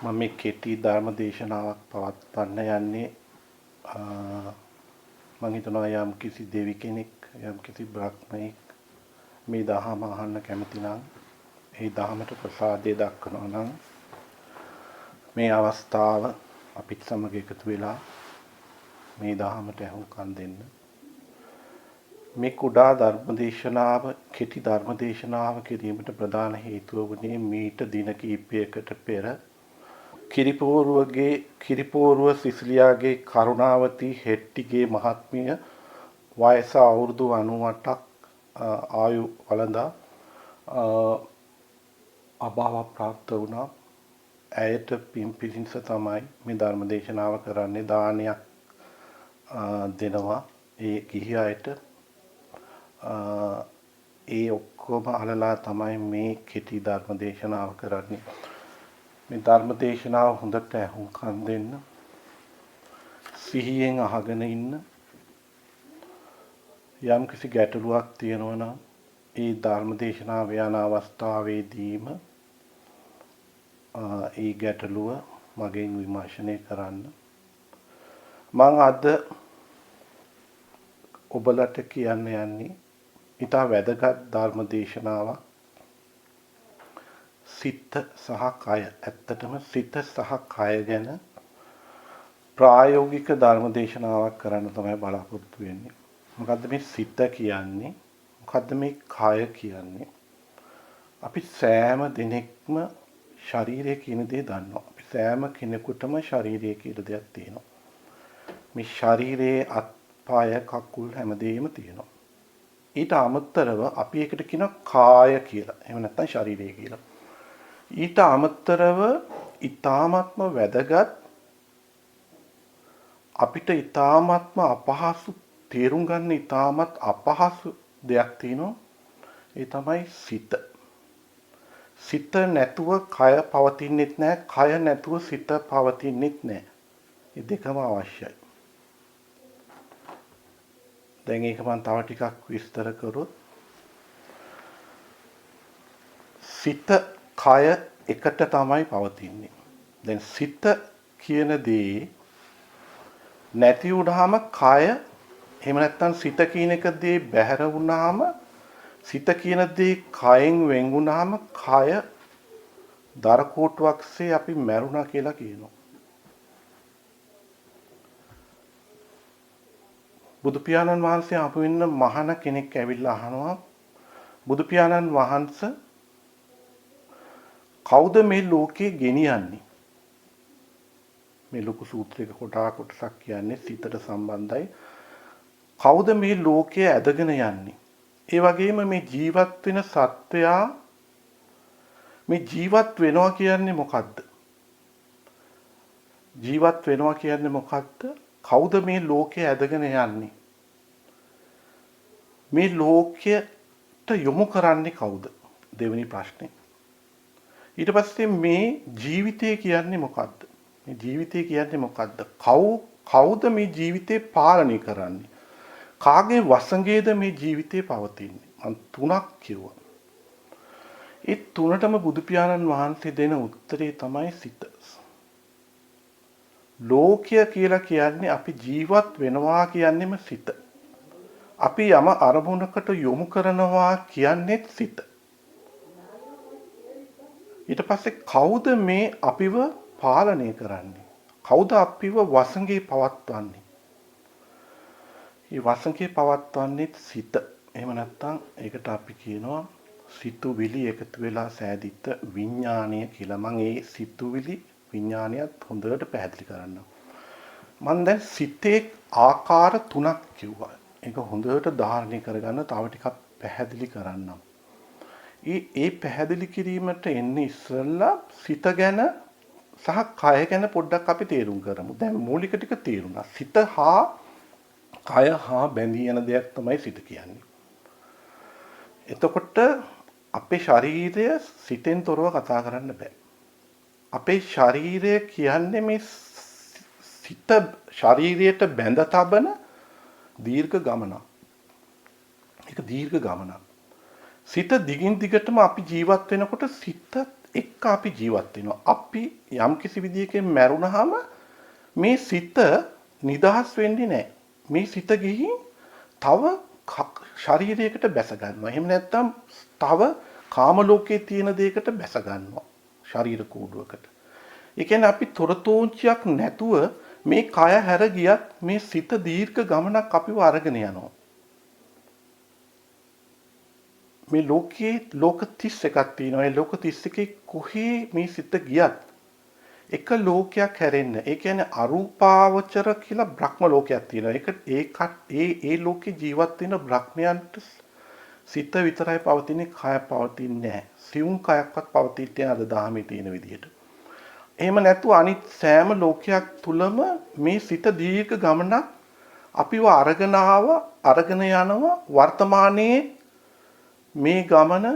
මම මේ කෙටි ධර්ම දේශනාවක් පවත්වන්න යන්නේ මම හිතනවා යම් කිසි දෙවි කෙනෙක් යම් කිසි බ්‍රහ්මයෙක් මේ දහම අහන්න කැමති නම් ඒ දහමට ප්‍රසාදය දක්වනවා නම් මේ අවස්ථාව අපිත් සමග එකතු වෙලා මේ දහමට ඇහුම්කන් දෙන්න. මේ කුඩා ධර්ම දේශනාව කෙටි ධර්ම දේශනාව කිරීමට ප්‍රධාන හේතුව වුණේ මීට දින කිහිපයකට පෙර කිරිපෝරුව සිසිලියාගේ කරුණාවති හෙට්ටිගේ මහත්මිය වයස අවුරුදු 98ක් ආයු වළඳා අභාව ප්‍රාප්ත වුණා. ඇයට පින් පිණිස තමයි මේ ධර්ම දේශනාව කරන්නේ. දානයක් දෙනවා ඒ ගිහි අයට. ඒ ඔක්කොම අහලා තමයි මේ කෙටි ධර්ම දේශනාව කරන්නේ. මේ ධර්ම දේශනාව හොඳට අහුම්කම් දෙන්න. සිහියෙන් අහගෙන ඉන්න. යම් කිසි ගැටලුවක් තියෙනවා නම් ඒ ධර්ම දේශනාව යන අවස්ථාවේදීම ඒ ගැටලුව මගෙන් විමර්ශනය කරන්න. මම අද ඔබලට කියන්න යන්නේ ඉතා වැදගත් ධර්ම දේශනාවක්. සිත සහ කය. ඇත්තටම සිත සහ කය ගැන ප්‍රායෝගික ධර්ම දේශනාවක් කරන්න තමයි බලාපොරොත්තු වෙන්නේ. මොකද්ද මේ සිත කියන්නේ? මොකද්ද මේ කය කියන්නේ? අපි සෑම දිනෙකම ශරීරය කියන දේ දන්නවා. අපි සෑම කෙනෙකුටම ශරීරය කියලා දෙයක් තියෙනවා. මේ ශරීරයේ අත්පාය කකුල් හැමදේම තියෙනවා. ඊට අමතරව අපි ඒකට කියනවා කාය කියලා. එහෙම නැත්නම් ශරීරය කියලා. ඊට අමතරව ඊ타ත්ම වැදගත් අපිට ඊ타ත්ම අපහසු තේරුම් ගන්න ඊ타ත්ම අපහසු දෙයක් තියෙනවා. ඒ තමයි සිත. සිත නැතුව කය පවතින්නෙත් නැහැ. කය නැතුව සිත පවතින්නෙත් නැහැ. මේ දෙකම අවශ්‍යයි. දැන් ඒක මම තව ටිකක් විස්තර කරොත් සිත කය එකට තමයි පවතින්නේ. දැන් සිත කියන දේ නැති වුණාම කය එහෙම නැත්නම් සිත කියන එක දේ බැහැර වුණාම සිත කියන දේ කයෙන් වෙන් වුණාම කය දර කෝටුවක්සේ අපි මැරුණා කියලා කියනවා. බුදු පියාණන් වහන්සේ අපු වෙන්න මහාන කෙනෙක් ඇවිල්ලා අහනවා බුදු පියාණන් වහන්සේ කවුද මේ ලෝකේ ගෙනියන්නේ? මේ ලොකු සූත්‍රයක කොටසක් කියන්නේ සිතට සම්බන්ධයි. කවුද මේ ලෝකයේ ඇදගෙන යන්නේ? ඒ වගේම මේ ජීවත් වෙන සත්වයා මේ ජීවත් වෙනවා කියන්නේ මොකද්ද? ජීවත් වෙනවා කියන්නේ මොකද්ද? කවුද මේ ලෝකයේ ඇදගෙන යන්නේ? මේ ලෝකයට යොමු කරන්නේ කවුද? දෙවෙනි ප්‍රශ්නේ. ඊට පස්සේ මේ ජීවිතය කියන්නේ මොකද්ද? මේ ජීවිතය කියන්නේ මොකද්ද? කවුද මේ ජීවිතේ පාලනය කරන්නේ? කාගේ වසඟේද මේ ජීවිතේ පවතින්නේ? මම තුනක් කිව්වා. ඒ තුනටම බුදු පියාණන් වහන්සේ දෙන උත්තරේ තමයි සිත. ලෝකය කියලා කියන්නේ අපි ජීවත් වෙනවා කියන්නේම සිත. අපි යම අරමුණකට යොමු කරනවා කියන්නේ සිත. ඊට පස්සේ කවුද මේ අපිව පාලනය කරන්නේ? කවුද අපිව වසඟේ පවත්වන්නේ? මේ වසඟේ පවත්වන්නේ සිත. එහෙම නැත්නම් ඒකට අපි කියනවා සිතුවිලි එකතු වෙලා සෑදිත විඥානය කියලා. මම ඒ සිතුවිලි විඥානියත් හොඳට පැහැදිලි කරන්නම්. මම දැන් සිතේ ආකාර තුනක් කිව්වා. ඒක හොඳට ධාරණය කරගන්න තව ටිකක් පැහැදිලි කරන්නම්. ඒ පැහැදිලි කිරීමට එන්නේ ඉස්සෙල්ලා සිත ගැන සහ කය ගැන පොඩ්ඩක් අපි තේරුම් කරමු. දැන් මූලික ටික තේරුණා. සිත හා කය හා බැඳී යන දෙයක් තමයි සිත කියන්නේ. එතකොට අපේ ශරීරය සිතෙන් තොරව කතා කරන්න බෑ. අපේ ශරීරය කියන්නේ මේ සිත ශරීරයට බැඳ තබන දීර්ඝ ගමනක්. ඒක දීර්ඝ ගමනක්. සිත දිගින් දිගටම අපි ජීවත් වෙනකොට සිතත් එක්ක අපි ජීවත් වෙනවා. අපි යම්කිසි විදියකින් මැරුණාම මේ සිත නිදහස් වෙන්නේ නැහැ. මේ සිත ගිහින් තව ශරීරයකට බැස ගන්නවා. එහෙම නැත්නම් තව කාම ලෝකයේ තියෙන දෙයකට බැස ගන්නවා. ශරීර කූඩුවකට. ඒ කියන්නේ අපි තොරතෝංචියක් නැතුව මේ කය හැර ගියත් මේ සිත දීර්ඝ ගමනක් අපිව අරගෙන යනවා. මේ ලෝකයේ ලෝක 31ක් තියෙනවා. ඒ ලෝක 31 කොහේ මේ සිත ගියත් එක ලෝකයක් හැරෙන්න. ඒ කියන්නේ අරූපාවචර කියලා බ්‍රහ්ම ලෝකයක් තියෙනවා. ඒ ලෝකේ ජීවත් වෙන බ්‍රහ්මයන්ට සිත විතරයි පවතින්නේ, කය පවතින්නේ නැහැ. සියුම් කයක්වත් පවතින්නේ අද දහමේ තියෙන විදිහට. එහෙම නැතුව අනිත් සෑම ලෝකයක් තුලම මේ සිත දීර්ඝ ගමනක් අපිව අරගෙන යනවා. වර්තමානයේ මේ ගමන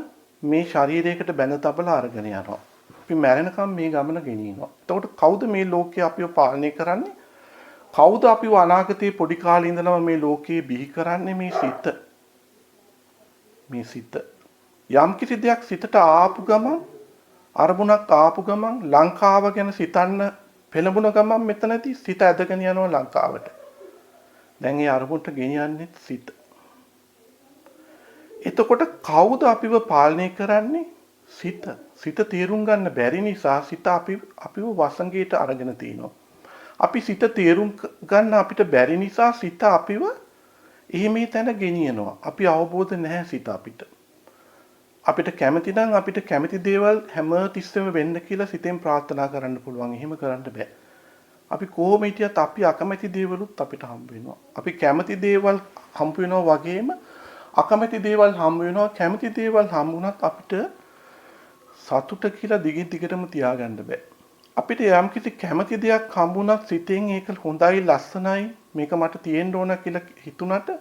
මේ ශරීරයකට බැඳ තබලා අරගෙන යනවා. අපි මැරෙනකම් මේ ගමන ගෙනියනවා. එතකොට කවුද මේ ලෝකය අපිව පාලනය කරන්නේ? කවුද අපිව අනාගතයේ පොඩි කාලේ ඉඳලම මේ ලෝකයේ බිහි කරන්නේ? මේ සිත. මේ සිත. යම්කිසි දෙයක් සිතට ආපු ගමන්, අරමුණක් ආපු ගමන්, ලංකාව ගැන සිතන්න පෙළඹුණ ගමන් මෙතනදී සිත ඇදගෙන යනවා ලංකාවට. දැන් ඒ අරමුණට ගෙනියන්නේ සිත. එතකොට කවුද අපිව පාලනය කරන්නේ? සිත. සිත තේරුම් ගන්න බැරි නිසා සිත අපිව වසඟයට අරගෙන තිනවා. අපි සිත තේරුම් ගන්න අපිට බැරි නිසා සිත අපිව එහෙමේ තැන ගෙනියනවා. අපි අවබෝධ නැහැ සිත අපිට. අපිට කැමති නම් අපිට කැමති දේවල් හැම තිස්සෙම වෙන්න කියලා සිතෙන් ප්‍රාර්ථනා කරන්න පුළුවන්. එහෙම කරන්න බෑ. අපි කොහොම හිටියත් අපි අකමැති දේවලුත් අපිට හම්බ වෙනවා. අපි කැමති දේවල් හම්බ වෙනවා වගේම අකමැති දේවල් හම්බ වෙනවා. කැමති දේවල් හම්බුණත් අපිට සතුට කියලා දිගින් දිගටම තියාගන්න බෑ. අපිට යම්කිසි කැමති දෙයක් හම්බුණත් සිතෙන් ඒක හොඳයි, ලස්සනයි, මේක මට තියෙන්න ඕන කියලා හිතුණට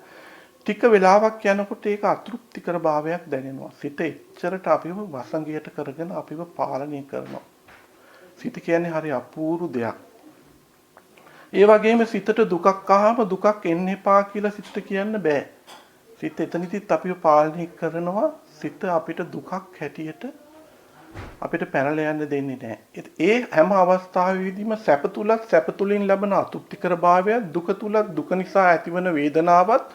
ටික වෙලාවක් යනකොට ඒක අතෘප්තිකර භාවයක් දැනෙනවා. සිත එච්චරට අපිව වසඟයට කරගෙන අපිව පාලනය කරනවා. සිත කියන්නේ හරි අපූර්ව දෙයක්. ඒ වගේම සිතට දුකක් ආවම දුකක් එන්න එපා කියලා සිතට කියන්න බෑ. සිත එතනදිත් අපිව පාලනය කරනවා. සිත අපිට දුකක් හැටියට අපිට පැනලා යන්න දෙන්නේ නැහැ. ඒ හැම අවස්ථාවෙදීම සැප තුලින් ලැබෙන අතෘප්තිකර භාවය, දුක තුලත් දුක නිසා ඇතිවන වේදනාවත්,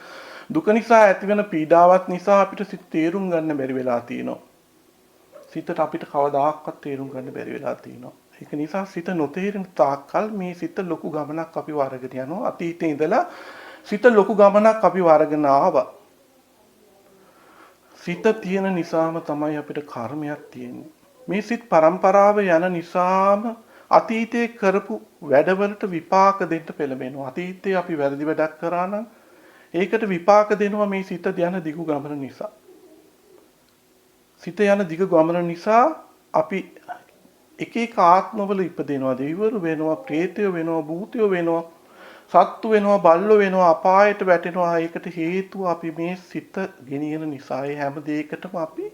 දුක නිසා ඇතිවන පීඩාවත් නිසා අපිට සිත තේරුම් ගන්න බැරි වෙලා තියෙනවා. සිතට අපිට කවදාකවත් තේරුම් ගන්න බැරි වෙලා තියෙනවා. ඒක නිසා සිත නොතේරෙන තාක්කල් මේ සිත ලොකු ගමනක් අපිව අරගෙන යනවා. අතීතේ ඉඳලා සිත ලොකු ගමනක් අපිව අරගෙන ආවා. සිත තියෙන නිසාම තමයි අපිට කර්මයක් තියෙන්නේ. මේ සිත් පරම්පරාව යන නිසාම අතීතයේ කරපු වැඩවලට විපාක දෙන්න පෙළඹෙනවා. අතීතයේ අපි වැරදි වැඩක් කරා නම් ඒකට විපාක දෙනවා මේ සිත යන දිගු ගමන නිසා. සිත යන දිගු ගමන නිසා අපි එක එක ආත්මවල ඉපදෙනවා. දෙවිවරු වෙනවා, ප්‍රේතයෝ වෙනවා, භූතයෝ වෙනවා, සත්තු වෙනවා, බල්ලෝ වෙනවා, අපායට වැටෙනවා. ඒකට හේතුව අපි මේ සිත ගෙනියන නිසා. ඒ හැම දෙයකටම අපි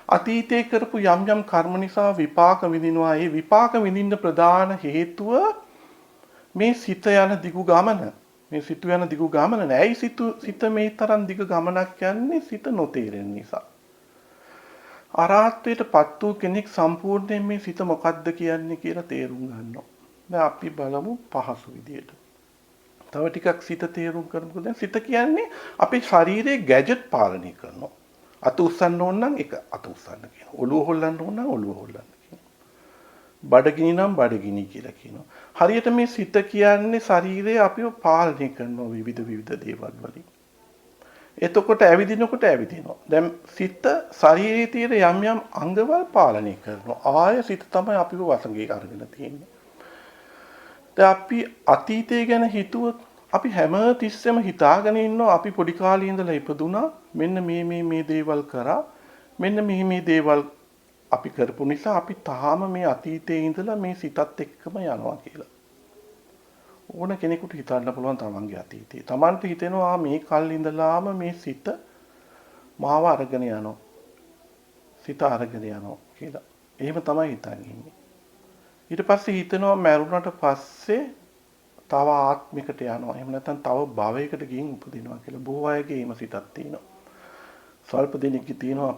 අතීතයේ කරපු යම් කර්ම නිසා විපාක විඳිනවා. ඒ විපාක විඳින්න ප්‍රධාන හේතුව මේ සිත යන දිගු ගමන. මේ සිත යන දිගු ගමන නෑ. ඇයි සිත මේ තරම් දිග ගමනක් යන්නේ? සිත නොතේරෙන නිසා. අරහත්ත්වයටපත් වූ කෙනෙක් සම්පූර්ණයෙන් මේ සිත මොකද්ද කියන්නේ කියලා තේරුම් ගන්නවා. දැන් අපි බලමු පහසු විදියට. තව ටිකක් සිත තේරුම් කරමුකෝ. දැන් සිත කියන්නේ අපේ ශරීරයේ ගැජට් පාලනය කරනවා. අත උස්සන්න ඕන නම් එක අත උස්සන්න කියනවා. ඔළුව හොල්ලන්න ඕන නම් ඔළුව හොල්ලන්න කියනවා. බඩගිනි නම් බඩගිනි කියලා කියනවා. හරියට මේ සිත කියන්නේ ශරීරය අපිව පාලනය කරනවා විවිධ දේවල් වලින්. එතකොට ඇවිදිනකොට ඇවිදිනවා. දැන් සිත ශරීරයේ තියෙන යම් අංගවල පාලනය කරනවා. ආය සිත තමයි අපිව වසඟේ අරගෙන තියෙන්නේ. දැන් අපි අතීතය ගැන හිතුවොත් අපි හැම තිස්සෙම හිතාගෙන ඉන්නවා අපි පොඩි කාලේ ඉඳලා ඉපදුනා, මෙන්න මේ දේවල් කරා, මෙන්න මේ දේවල් අපි කරපු නිසා අපි තාම මේ අතීතයේ ඉඳලා මේ සිතත් එක්කම යනවා කියලා. ඕන කෙනෙකුට හිතන්න පුළුවන් තමන්ගේ අතීතය. තමන්ට හිතෙනවා මේ කල් ඉඳලාම මේ සිත මාව අරගෙන යනවා. සිත අරගෙන යනවා කියලා. එහෙම තමයි හිතන් ඉන්නේ. ඊට පස්සේ හිතනවා මැරුණට පස්සේ තව ආත්මිකට යනවා. එහෙම නැත්නම් තව භවයකට ගිහින් උපදිනවා කියලා. බොහෝ අයගේ එහෙම සිතක් තියෙනවා. ස්වල්ප දෙනෙක්ගේ තියෙනවා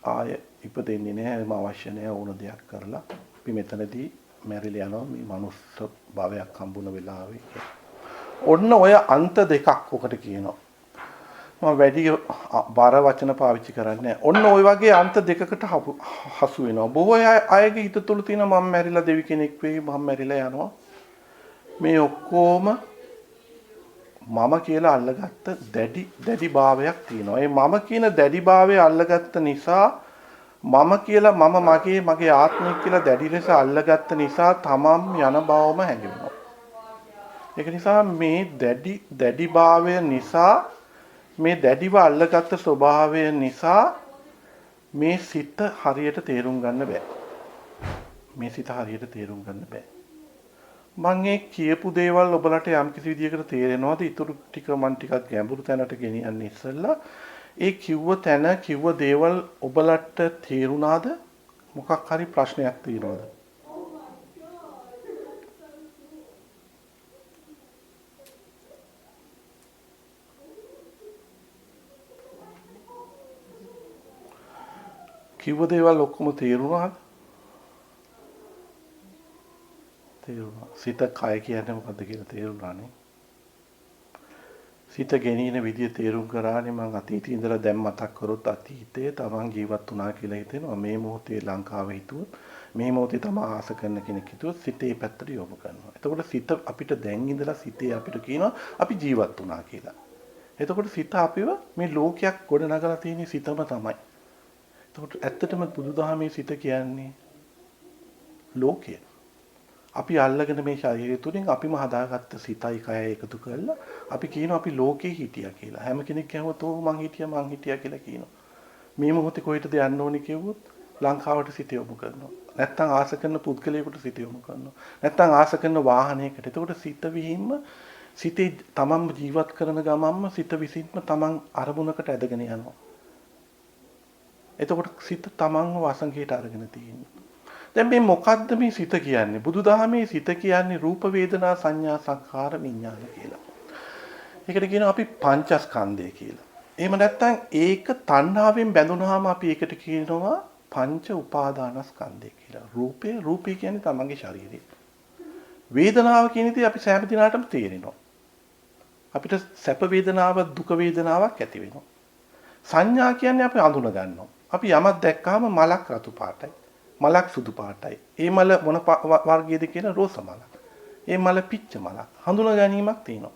ආය ඉපදෙන්නේ නැහැ මම අවශ්‍ය නැහැ ඕන දෙයක් කරලා අපි මෙතනදී මැරිලා යනවා මේ මනුස්ස භවයක් හම්බුන වෙලාවේ. ඔන්න ඔය අන්ත දෙකක් ඔකට කියනවා. මම වැඩි බර වචන පාවිච්චි කරන්නේ නැහැ. ඔන්න ওই වගේ අන්ත දෙකකට හසු වෙනවා. බොහෝ අයගේ හිත තුළ තියෙන මම මැරිලා දෙවි කෙනෙක් වෙයි මම මැරිලා යනවා. මේ ඔක්කොම මම කියලා අල්ලගත්ත දැඩි භාවයක් තියෙනවා. ඒ මම කියන දැඩි භාවය අල්ලගත්ත නිසා මම කියලා මගේ ආත්මය කියලා දැඩි ලෙස අල්ලගත්ත නිසා තමම් යන බවම හැඟෙනවා. ඒක නිසා මේ දැඩි භාවය නිසා මේ දැඩිව අල්ලගත්ත ස්වභාවය නිසා මේ සිත හරියට තේරුම් ගන්න බෑ. මේ සිත හරියට තේරුම් ගන්න බෑ. මම ඒ කියපු දේවල් ඔබලට යම් කිසි විදියකට තේරෙනවද? ඊටු ටික මම ටිකක් ගැඹුරු තැනට ගෙනියන්න ඉස්සෙල්ලා ඒ කිව්ව දේවල් ඔබලට තේරුණාද? මොකක් හරි ප්‍රශ්නයක් තියෙනවද? කිව්ව දේවල් ඔක්කොම තේරුණාද? තේරුණා. සිත කය කියන්නේ මොකද්ද කියලා තේරුණානේ. සිත ගෙනින විදිය තේරුම් කරානේ මම අතීතේ ඉඳලා දැන් මතක් කරොත් අතීතයේ තමන් ජීවත් වුණා කියලා හිතෙනවා. මේ මොහොතේ ලංකාවේ හිතුවොත් මේ මොහොතේ තම ආස කරන කෙනෙක් හිතුවොත් සිතේ පැත්තට යොමු කරනවා. එතකොට සිත අපිට දැන් ඉඳලා සිතේ අපිට කියනවා අපි ජීවත් වුණා කියලා. එතකොට සිත අපිව මේ ලෝකයක් ගොඩනගලා තියෙන සිතම තමයි. එතකොට ඇත්තටම බුදුදහමේ සිත කියන්නේ ලෝකය. අපි අල්ලගෙන මේ ශරීරය තුලින් අපිම හදාගත්ත සිතයි කයයි එකතු කරලා අපි කියනවා අපි ලෝකේ හිටියා කියලා. හැම කෙනෙක් කියවොත් ඕ මං හිටියා කියලා කියනවා. මේ මොහොතේ කොහෙටද යන්න ඕනේ කිව්වොත් ලංකාවට සිත යොමු කරනවා. නැත්තම් ආස කරන පුද්ගලයෙකුට සිත යොමු කරනවා. නැත්තම් ආස කරන වාහනයකට. එතකොට සිත විහිම්ම සිතේ තමන්ම ජීවත් කරන ගමන්ම සිත විසින්ම තමන් අරමුණකට ඇදගෙන යනවා. එතකොට සිත තමන්ව වසඟයට අරගෙන තියෙනවා. දැන් මේ මොකද්ද මේ සිත කියන්නේ? බුදුදහමේ සිත කියන්නේ රූප වේදනා සංඥා සංඛාර විඥාන කියලා. ඒකට කියනවා අපි පංචස්කන්ධය කියලා. එහෙම නැත්නම් ඒක තණ්හාවෙන් බැඳුනහම අපි ඒකට කියනවා පංච උපාදානස්කන්ධය කියලා. රූපය කියන්නේ තමන්ගේ ශරීරය. වේදනාව කියන දේ අපි සෑම දිනාටම තේරෙනවා. අපිට සැප වේදනාව දුක වේදනාවක් ඇති වෙනවා. සංඥා කියන්නේ අපි අඳුන ගන්නවා. අපි යමක් දැක්කාම මලක් රතු පාටයි. මලක් සුදු පාටයි. ඒ මල මොන වර්ගයේද කියන රෝස මලක්. ඒ මල පිච්ච මලක්. හඳුනා ගැනීමක් තියෙනවා.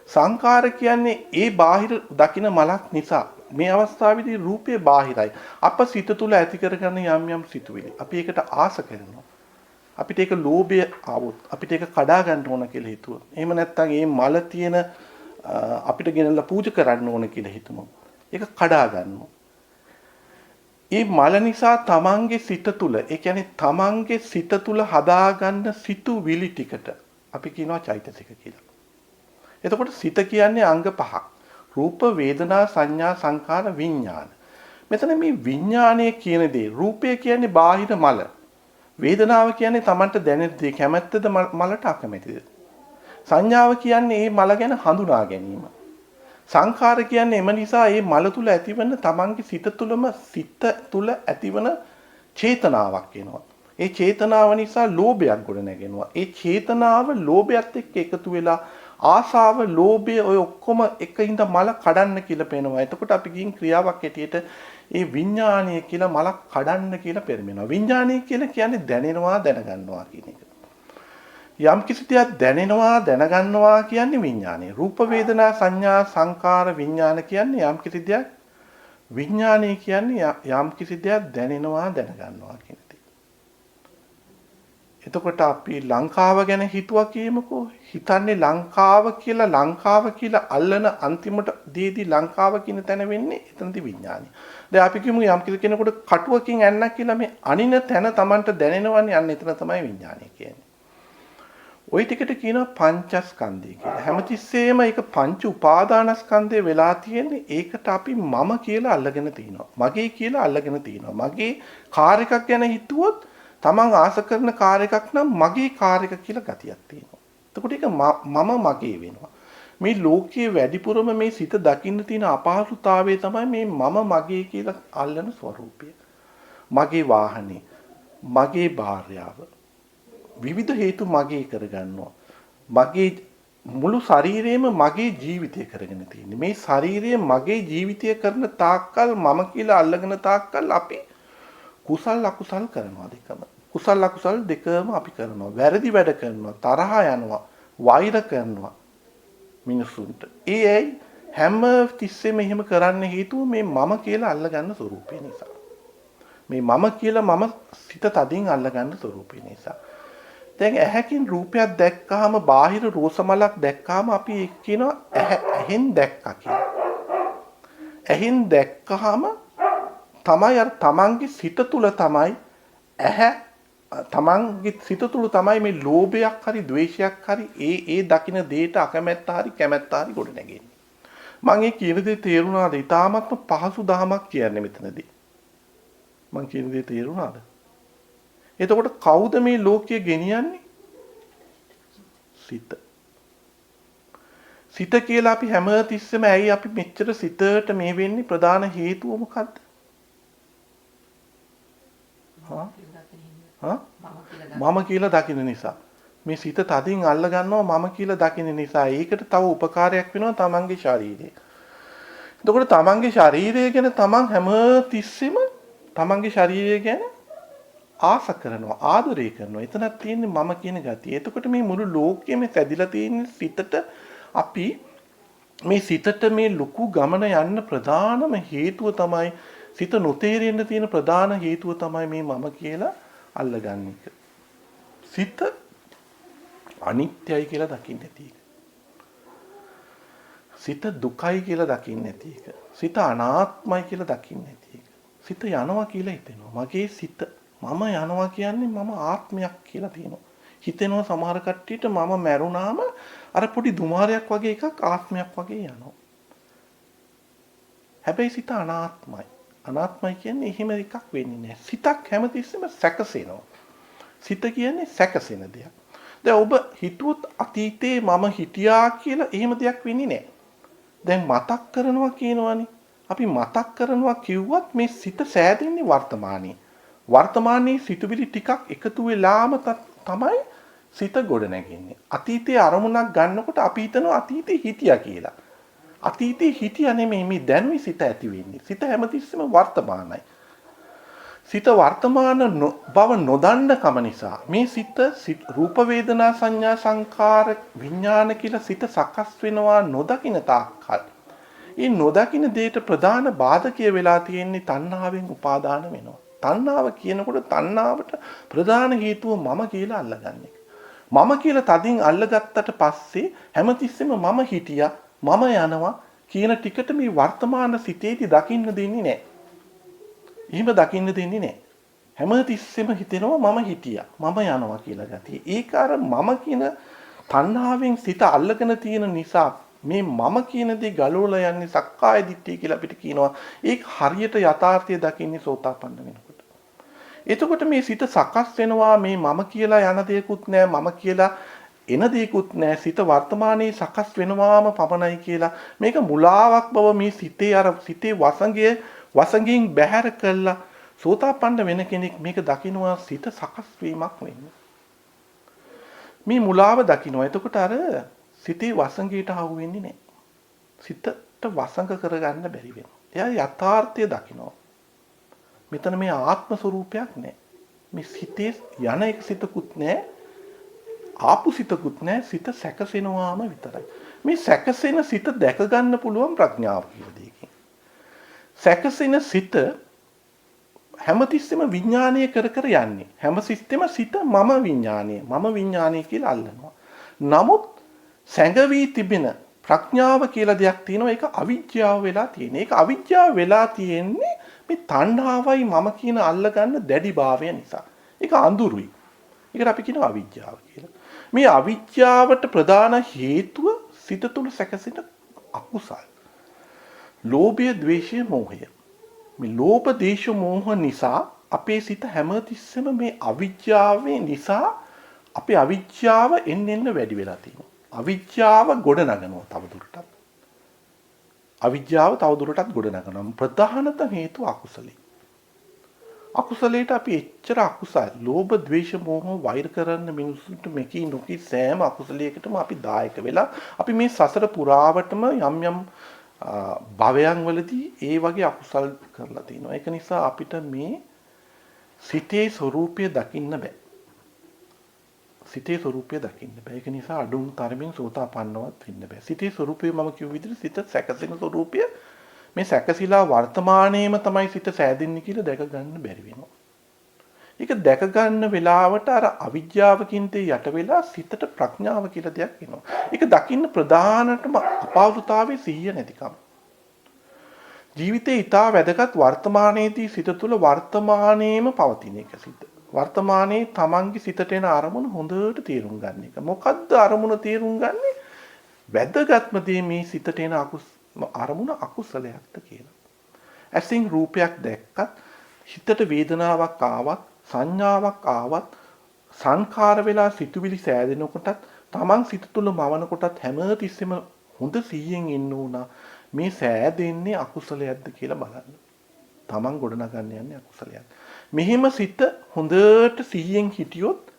සංකාර කියන්නේ ඒ බාහිර දකින මලක් නිසා මේ අවස්ථාවේදී රූපේ බාහිරයි. අප සිත තුළ ඇති කරගන්න යම් සිතුවිලි. අපි ඒකට ආස කරනවා. අපිට ඒක ලෝභය ආවොත් අපිට ඒක කඩා ගන්න ඕන කියලා හිතුවොත්. එහෙම නැත්නම් මේ මල තියෙන අපිට ගෙනල්ලා පූජා කරන්න ඕන කියලා හිතමු. ඒක කඩා ගන්නවා. ඒ මල නිසා තමන්ගේ සිත තුළ ඒ කියන්නේ තමන්ගේ සිත තුළ හදාගන්න සිතුවිලි ටිකට අපි කියනවා චෛතසික කියලා. එතකොට සිත කියන්නේ අංග පහක්. රූප, වේදනා, සංඥා, සංකාර, විඥාන. මෙතන මේ විඥානය කියන දේ රූපය කියන්නේ බාහිර මල. වේදනාව කියන්නේ තමන්ට දැනෙන දේ කැමැත්තද මලට අකමැතිද. සංඥාව කියන්නේ මේ මල ගැන හඳුනා ගැනීම. සංඛාර කියන්නේ එම නිසා මේ මල තුල ඇතිවන තමන්ගේ සිත තුල ඇතිවන චේතනාවක් වෙනවා. ඒ චේතනාව නිසා ලෝභයක් ගොඩ නැගෙනවා. ඒ චේතනාව ලෝභයත් එක්ක එකතු වෙලා ආසාව, ලෝභය ඔය ඔක්කොම එකින්ද මල කඩන්න කියලා පේනවා. එතකොට අපි ගින් ක්‍රියාවක් ඇටියට ඒ විඥානීය කියලා මලක් කඩන්න කියලා පෙරමෙනවා. විඥානීය කියලා කියන්නේ දැනෙනවා, දැනගන්නවා කියන එක. යම් කිසි දෙයක් දැනෙනවා දැනගන්නවා කියන්නේ විඥානය. රූප වේදනා සංඥා සංකාර විඥාන කියන්නේ යම් කිසි දෙයක්. විඥානය කියන්නේ යම් කිසි දෙයක් දැනෙනවා දැනගන්නවා කියන දේ. එතකොට අපි ලංකාව ගැන හිතුවා කියමුකෝ. හිතන්නේ ලංකාව කියලා අල්ලන අන්තිමට දේදී ලංකාව කියන තැන වෙන්නේ එතනදී විඥානය. දැන් අපි කියමු යම් කිසි කෙනෙකුට කටුවකින් ඇන්නක් කියලා මේ අනින තැන Tamanට දැනෙනවනේ අන්න එතන තමයි විඥානය කියන්නේ. ওই ටිකට කියනවා පංචස්කන්ධය කියලා. හැමතිස්සෙම ඒක පංච උපාදානස්කන්ධය වෙලා තියෙන්නේ. ඒකට අපි මම කියලා අල්ලගෙන තිනවා. මගේ කියලා අල්ලගෙන තිනවා. මගේ කාර් එකක් ගැන හිතුවොත් තමන් ආස කරන කාර් එකක් නම් මගේ කාර් එක කියලා ගතියක් තියෙනවා. එතකොට ඒක මම මගේ වෙනවා. මේ ලෝකයේ වැඩිපුරම මේ සිත දකින්න තියෙන අපහසුතාවය තමයි මේ මම මගේ කියලා අල්ලන ස්වરૂපය. මගේ වාහනේ, මගේ භාර්යාව. විවිධ හේතු මගේ කරගන්නවා. මගේ මුළු ශරීරයම මගේ ජීවිතය කරගෙන තියෙන්නේ. මේ ශරීරය මගේ ජීවිතය කරන තාක්කල් මම කියලා අල්ලගෙන තාක්කල් අපි කුසල් අකුසල් කරනවා දෙකම. කුසල් අකුසල් දෙකම අපි කරනවා. වැරදි වැඩ කරනවා, තරහ යනවා, වෛර කරනවා මිනිසුන්ට. ඒ හැම තිස්සෙම එහෙම කරන්න හේතුව මේ මම කියලා අල්ලගන්න ස්වરૂපය නිසා. මේ මම කියලා මම සිත තදින් අල්ලගන්න ස්වરૂපය නිසා. දැන් ඇහැකින් රූපයක් දැක්කහම බාහිර රෝස මලක් දැක්කහම අපි කියනවා ඇහෙන් දැක්කා කියලා. ඇහෙන් දැක්කහම තමයි අර තමන්ගේ සිත තුල තමයි තමන්ගේ සිත තුල තමයි මේ ලෝභයක් හරි ද්වේෂයක් හරි ඒ දකින දෙයට අකමැත්ත හරි කැමැත්ත හරි ගොඩ නැගෙන්නේ. මම ඒ කියන දේ තේරුණාද? ඊටාත්ම පහසු දහමක් කියන්නේ මෙතනදී. මම කියන දේ තේරුණාද? එතකොට කවුද මේ ලෝකය ගෙනියන්නේ? සිත. සිත කියලා අපි හැම තිස්සෙම ඇයි අපි මෙච්චර සිතට මේ වෙන්නේ? ප්‍රධාන හේතුව මොකද්ද? මම කියලා දකින්න නිසා. මේ සිත තදින් අල්ල ගන්නවා මම කියලා දකින්න නිසා. ඒකට තව උපකාරයක් වෙනවා තමන්ගේ ශරීරය. එතකොට තමන්ගේ ශරීරය ගැන තමන් හැම තිස්සෙම තමන්ගේ ශරීරය ගැන ආස කරනවා, ආදරය කරනවා. එතනක් තියෙන්නේ මම කියන ගතිය. එතකොට මේ මුළු ලෝකෙම සැදිලා තියෙන සිතට අපි මේ සිතට මේ ලොකු ගමන යන්න ප්‍රධානම හේතුව තමයි සිත නොතේරෙන්න තියෙන ප්‍රධාන හේතුව තමයි මේ මම කියලා අල්ලගන්න එක. සිත අනිත්‍යයි කියලා දකින්න නැති එක. සිත දුකයි කියලා දකින්න නැති එක. සිත අනාත්මයි කියලා දකින්න නැති එක. සිත යනවා කියලා හිතෙනවා. මගේ සිත මම යනවා කියන්නේ මම ආත්මයක් කියලා තියෙනවා. හිතෙනවා සමහර කට්ටියට මම මැරුණාම අර පොඩි දුමාරයක් වගේ එකක් ආත්මයක් වගේ යනවා. හැබැයි සිත අනාත්මයි. අනාත්මයි කියන්නේ එහෙම එකක් වෙන්නේ නැහැ. සිතක් හැමතිස්සෙම සැකසෙනවා. සිත කියන්නේ සැකසෙන දෙයක්. දැන් ඔබ හිතුවොත් අතීතේ මම හිටියා කියලා එහෙම දෙයක් වෙන්නේ නැහැ. දැන් මතක් කරනවා කියනවනේ. අපි මතක් කරනවා කිව්වත් මේ සිත සෑදෙන්නේ වර්තමානයේ. වර්තමානයේ සිතුවිලි ටිකක් එකතු වෙලාම තමයි සිත ගොඩ නැගෙන්නේ. අතීතයේ අරමුණක් ගන්නකොට අපි හිතනවා අතීතේ හිටියා කියලා. අතීතේ හිටියා නෙමෙයි මේ දැනුයි සිත ඇති වෙන්නේ. සිත හැමතිස්සෙම වර්තමානයි. සිත වර්තමාන බව නොදන්න කම නිසා මේ සිත රූප වේදනා සංඥා සංකාර විඥාන කියලා සිත සකස් වෙනවා නොදකින තාක්කල්. මේ නොදකින දෙයට ප්‍රධාන බාධකය වෙලා තියෙන්නේ තණ්හාවෙන් උපාදාන වෙනවා. තණ්හාව කියනකොට තණ්හාවට ප්‍රධාන හේතුව මම කියලා අල්ලගන්න එක. මම කියලා තදින් අල්ලගත්තට පස්සේ හැමතිස්සෙම මම හිටියා මම යනවා කියන ටිකට මේ වර්තමාන සිතේදී දකින්න දෙන්නේ නැහැ. එහෙම දකින්න දෙන්නේ නැහැ. හැමතිස්සෙම හිතෙනවා මම හිටියා මම යනවා කියලා ගතිය. ඒක අර මම කියන තණ්හාවෙන් සිත අල්ලගෙන තියෙන නිසා මේ මම කියන දේ ගලවලා යන්නේ සක්කාය දිට්ඨිය කියලා අපිට කියනවා. ඒක හරියට යථාර්ථය දකින්නේ සෝතාපන්න වෙනකොට. එතකොට මේ සිත සකස් වෙනවා මේ මම කියලා යන දෙයක්වත් නැහැ මම කියලා එන දෙයක්වත් නැහැ සිත වර්තමානයේ සකස් වෙනවාම පමණයි කියලා මේක මුලාවක් බව මේ සිතේ අර සිතේ වසඟයෙන් බැහැර කළා සෝතාපන්න වෙන කෙනෙක් මේක දකිනවා සිත සකස් වීමක් වෙන්නේ. මේ මුලාව දකිනවා. එතකොට අර සිතේ වසඟයට අහු වෙන්නේ නැහැ. සිතට වසඟ කරගන්න බැරි වෙනවා. එයා යථාර්ථය දකිනවා. මෙතන මේ ආත්ම ස්වરૂපයක් නැහැ. මේ සිතේ යන එක සිතකුත් නැහැ. ආපු සිතකුත් නැහැ. සිත සැකසෙනවාම විතරයි. මේ සැකසෙන සිත දැක ගන්න පුළුවන් ප්‍රඥාව කියන දෙයකින්. සැකසෙන සිත හැමතිස්සෙම විඥානීය කර කර යන්නේ. හැම සිස්ටෙම සිත මම විඥානීය කියලා අල්ලනවා. නමුත් සැඟවී තිබෙන ප්‍රඥාව කියලා දෙයක් තියෙනවා. ඒක අවිජ්ජාව වෙලා තියෙන්නේ. ඒක අවිජ්ජාව වෙලා තියෙන්නේ මේ තණ්හාවයි මම කියන අල්ලගන්න දැඩිභාවය නිසා. ඒක අඳුරුයි. ඒකට අපි කියනවා අවිජ්ජාව කියලා. මේ අවිජ්ජාවට ප්‍රධාන හේතුව සිත තුළ සැකසෙන අකුසල්. ලෝභය, ද්වේෂය, මෝහය. මේ ලෝභ, ද්වේෂ, මෝහ නිසා අපේ සිත හැමතිස්සෙම මේ අවිජ්ජාවේ නිසා අපේ අවිජ්ජාව එන්න වැඩි වෙලා තියෙනවා. අවිද්‍යාව ගොඩ නගනවා තවදුරටත්. අවිද්‍යාව තවදුරටත් ගොඩ නගනවා. ප්‍රධානතම හේතුව අකුසලයි. අකුසලයට අපි එච්චර අකුසල්, ලෝභ, ද්වේෂ, මෝහ, වෛර කරන්න මිනිස්සුන්ට මෙකී නොකී සෑම අකුසලයකටම අපි දායක වෙලා අපි මේ සසර පුරාවටම යම් යම් භවයන් වලදී ඒ වගේ අකුසල් කරලා තිනවා. ඒක නිසා අපිට මේ සිතේ ස්වરૂපය දකින්න බෑ. සිතේ ස්වરૂපය දකින්න බෑ. ඒක නිසා අඩුම් තරමින් සෝතාපන්නවත් වෙන්න බෑ. සිතේ ස්වરૂපය මම කිව්ව විදිහට සිත සැකසෙන ස්වરૂපය මේ සැකසීලා වර්තමානයේම තමයි සිත සෑදෙන්නේ කියලා දැක ගන්න බැරි වෙනවා. ඒක දැක ගන්න වෙලාවට අර අවිද්‍යාවකින් යට වෙලා සිතට ප්‍රඥාව කියලා දෙයක් එනවා. ඒක දකින්න ප්‍රධානටම අපහසුතාවයේ සිහිය නැතිකම. ජීවිතේ ඊටා වැදගත් වර්තමානයේදී සිත තුළ වර්තමානයේම පවතින එක සිත. වර්තමානයේ තමන්ගේ සිතට එන අරමුණ හොඳට තේරුම් ගන්න එක. මොකද්ද අරමුණ තේරුම් ගන්නේ? වැදගත්ම දේ මේ සිතට එන අරමුණ අකුසලයක්ද කියලා. ඇසින් රූපයක් දැක්කත්, හිතට වේදනාවක් ආවත්, සංඥාවක් ආවත්, සංඛාර වෙලා සිතුවිලි සෑදෙනකොටත්, තමන් සිත තුළ මවන කොටත් හැම තිස්සෙම හොඳ සිහියෙන් ඉන්න උනා මේ සෑදෙන්නේ අකුසලයක්ද කියලා බලන්න. තමන් ගොඩනගන්න යන්නේ අකුසලයක්. මෙහෙම සිත හොඳට සිහියෙන් හිටියොත්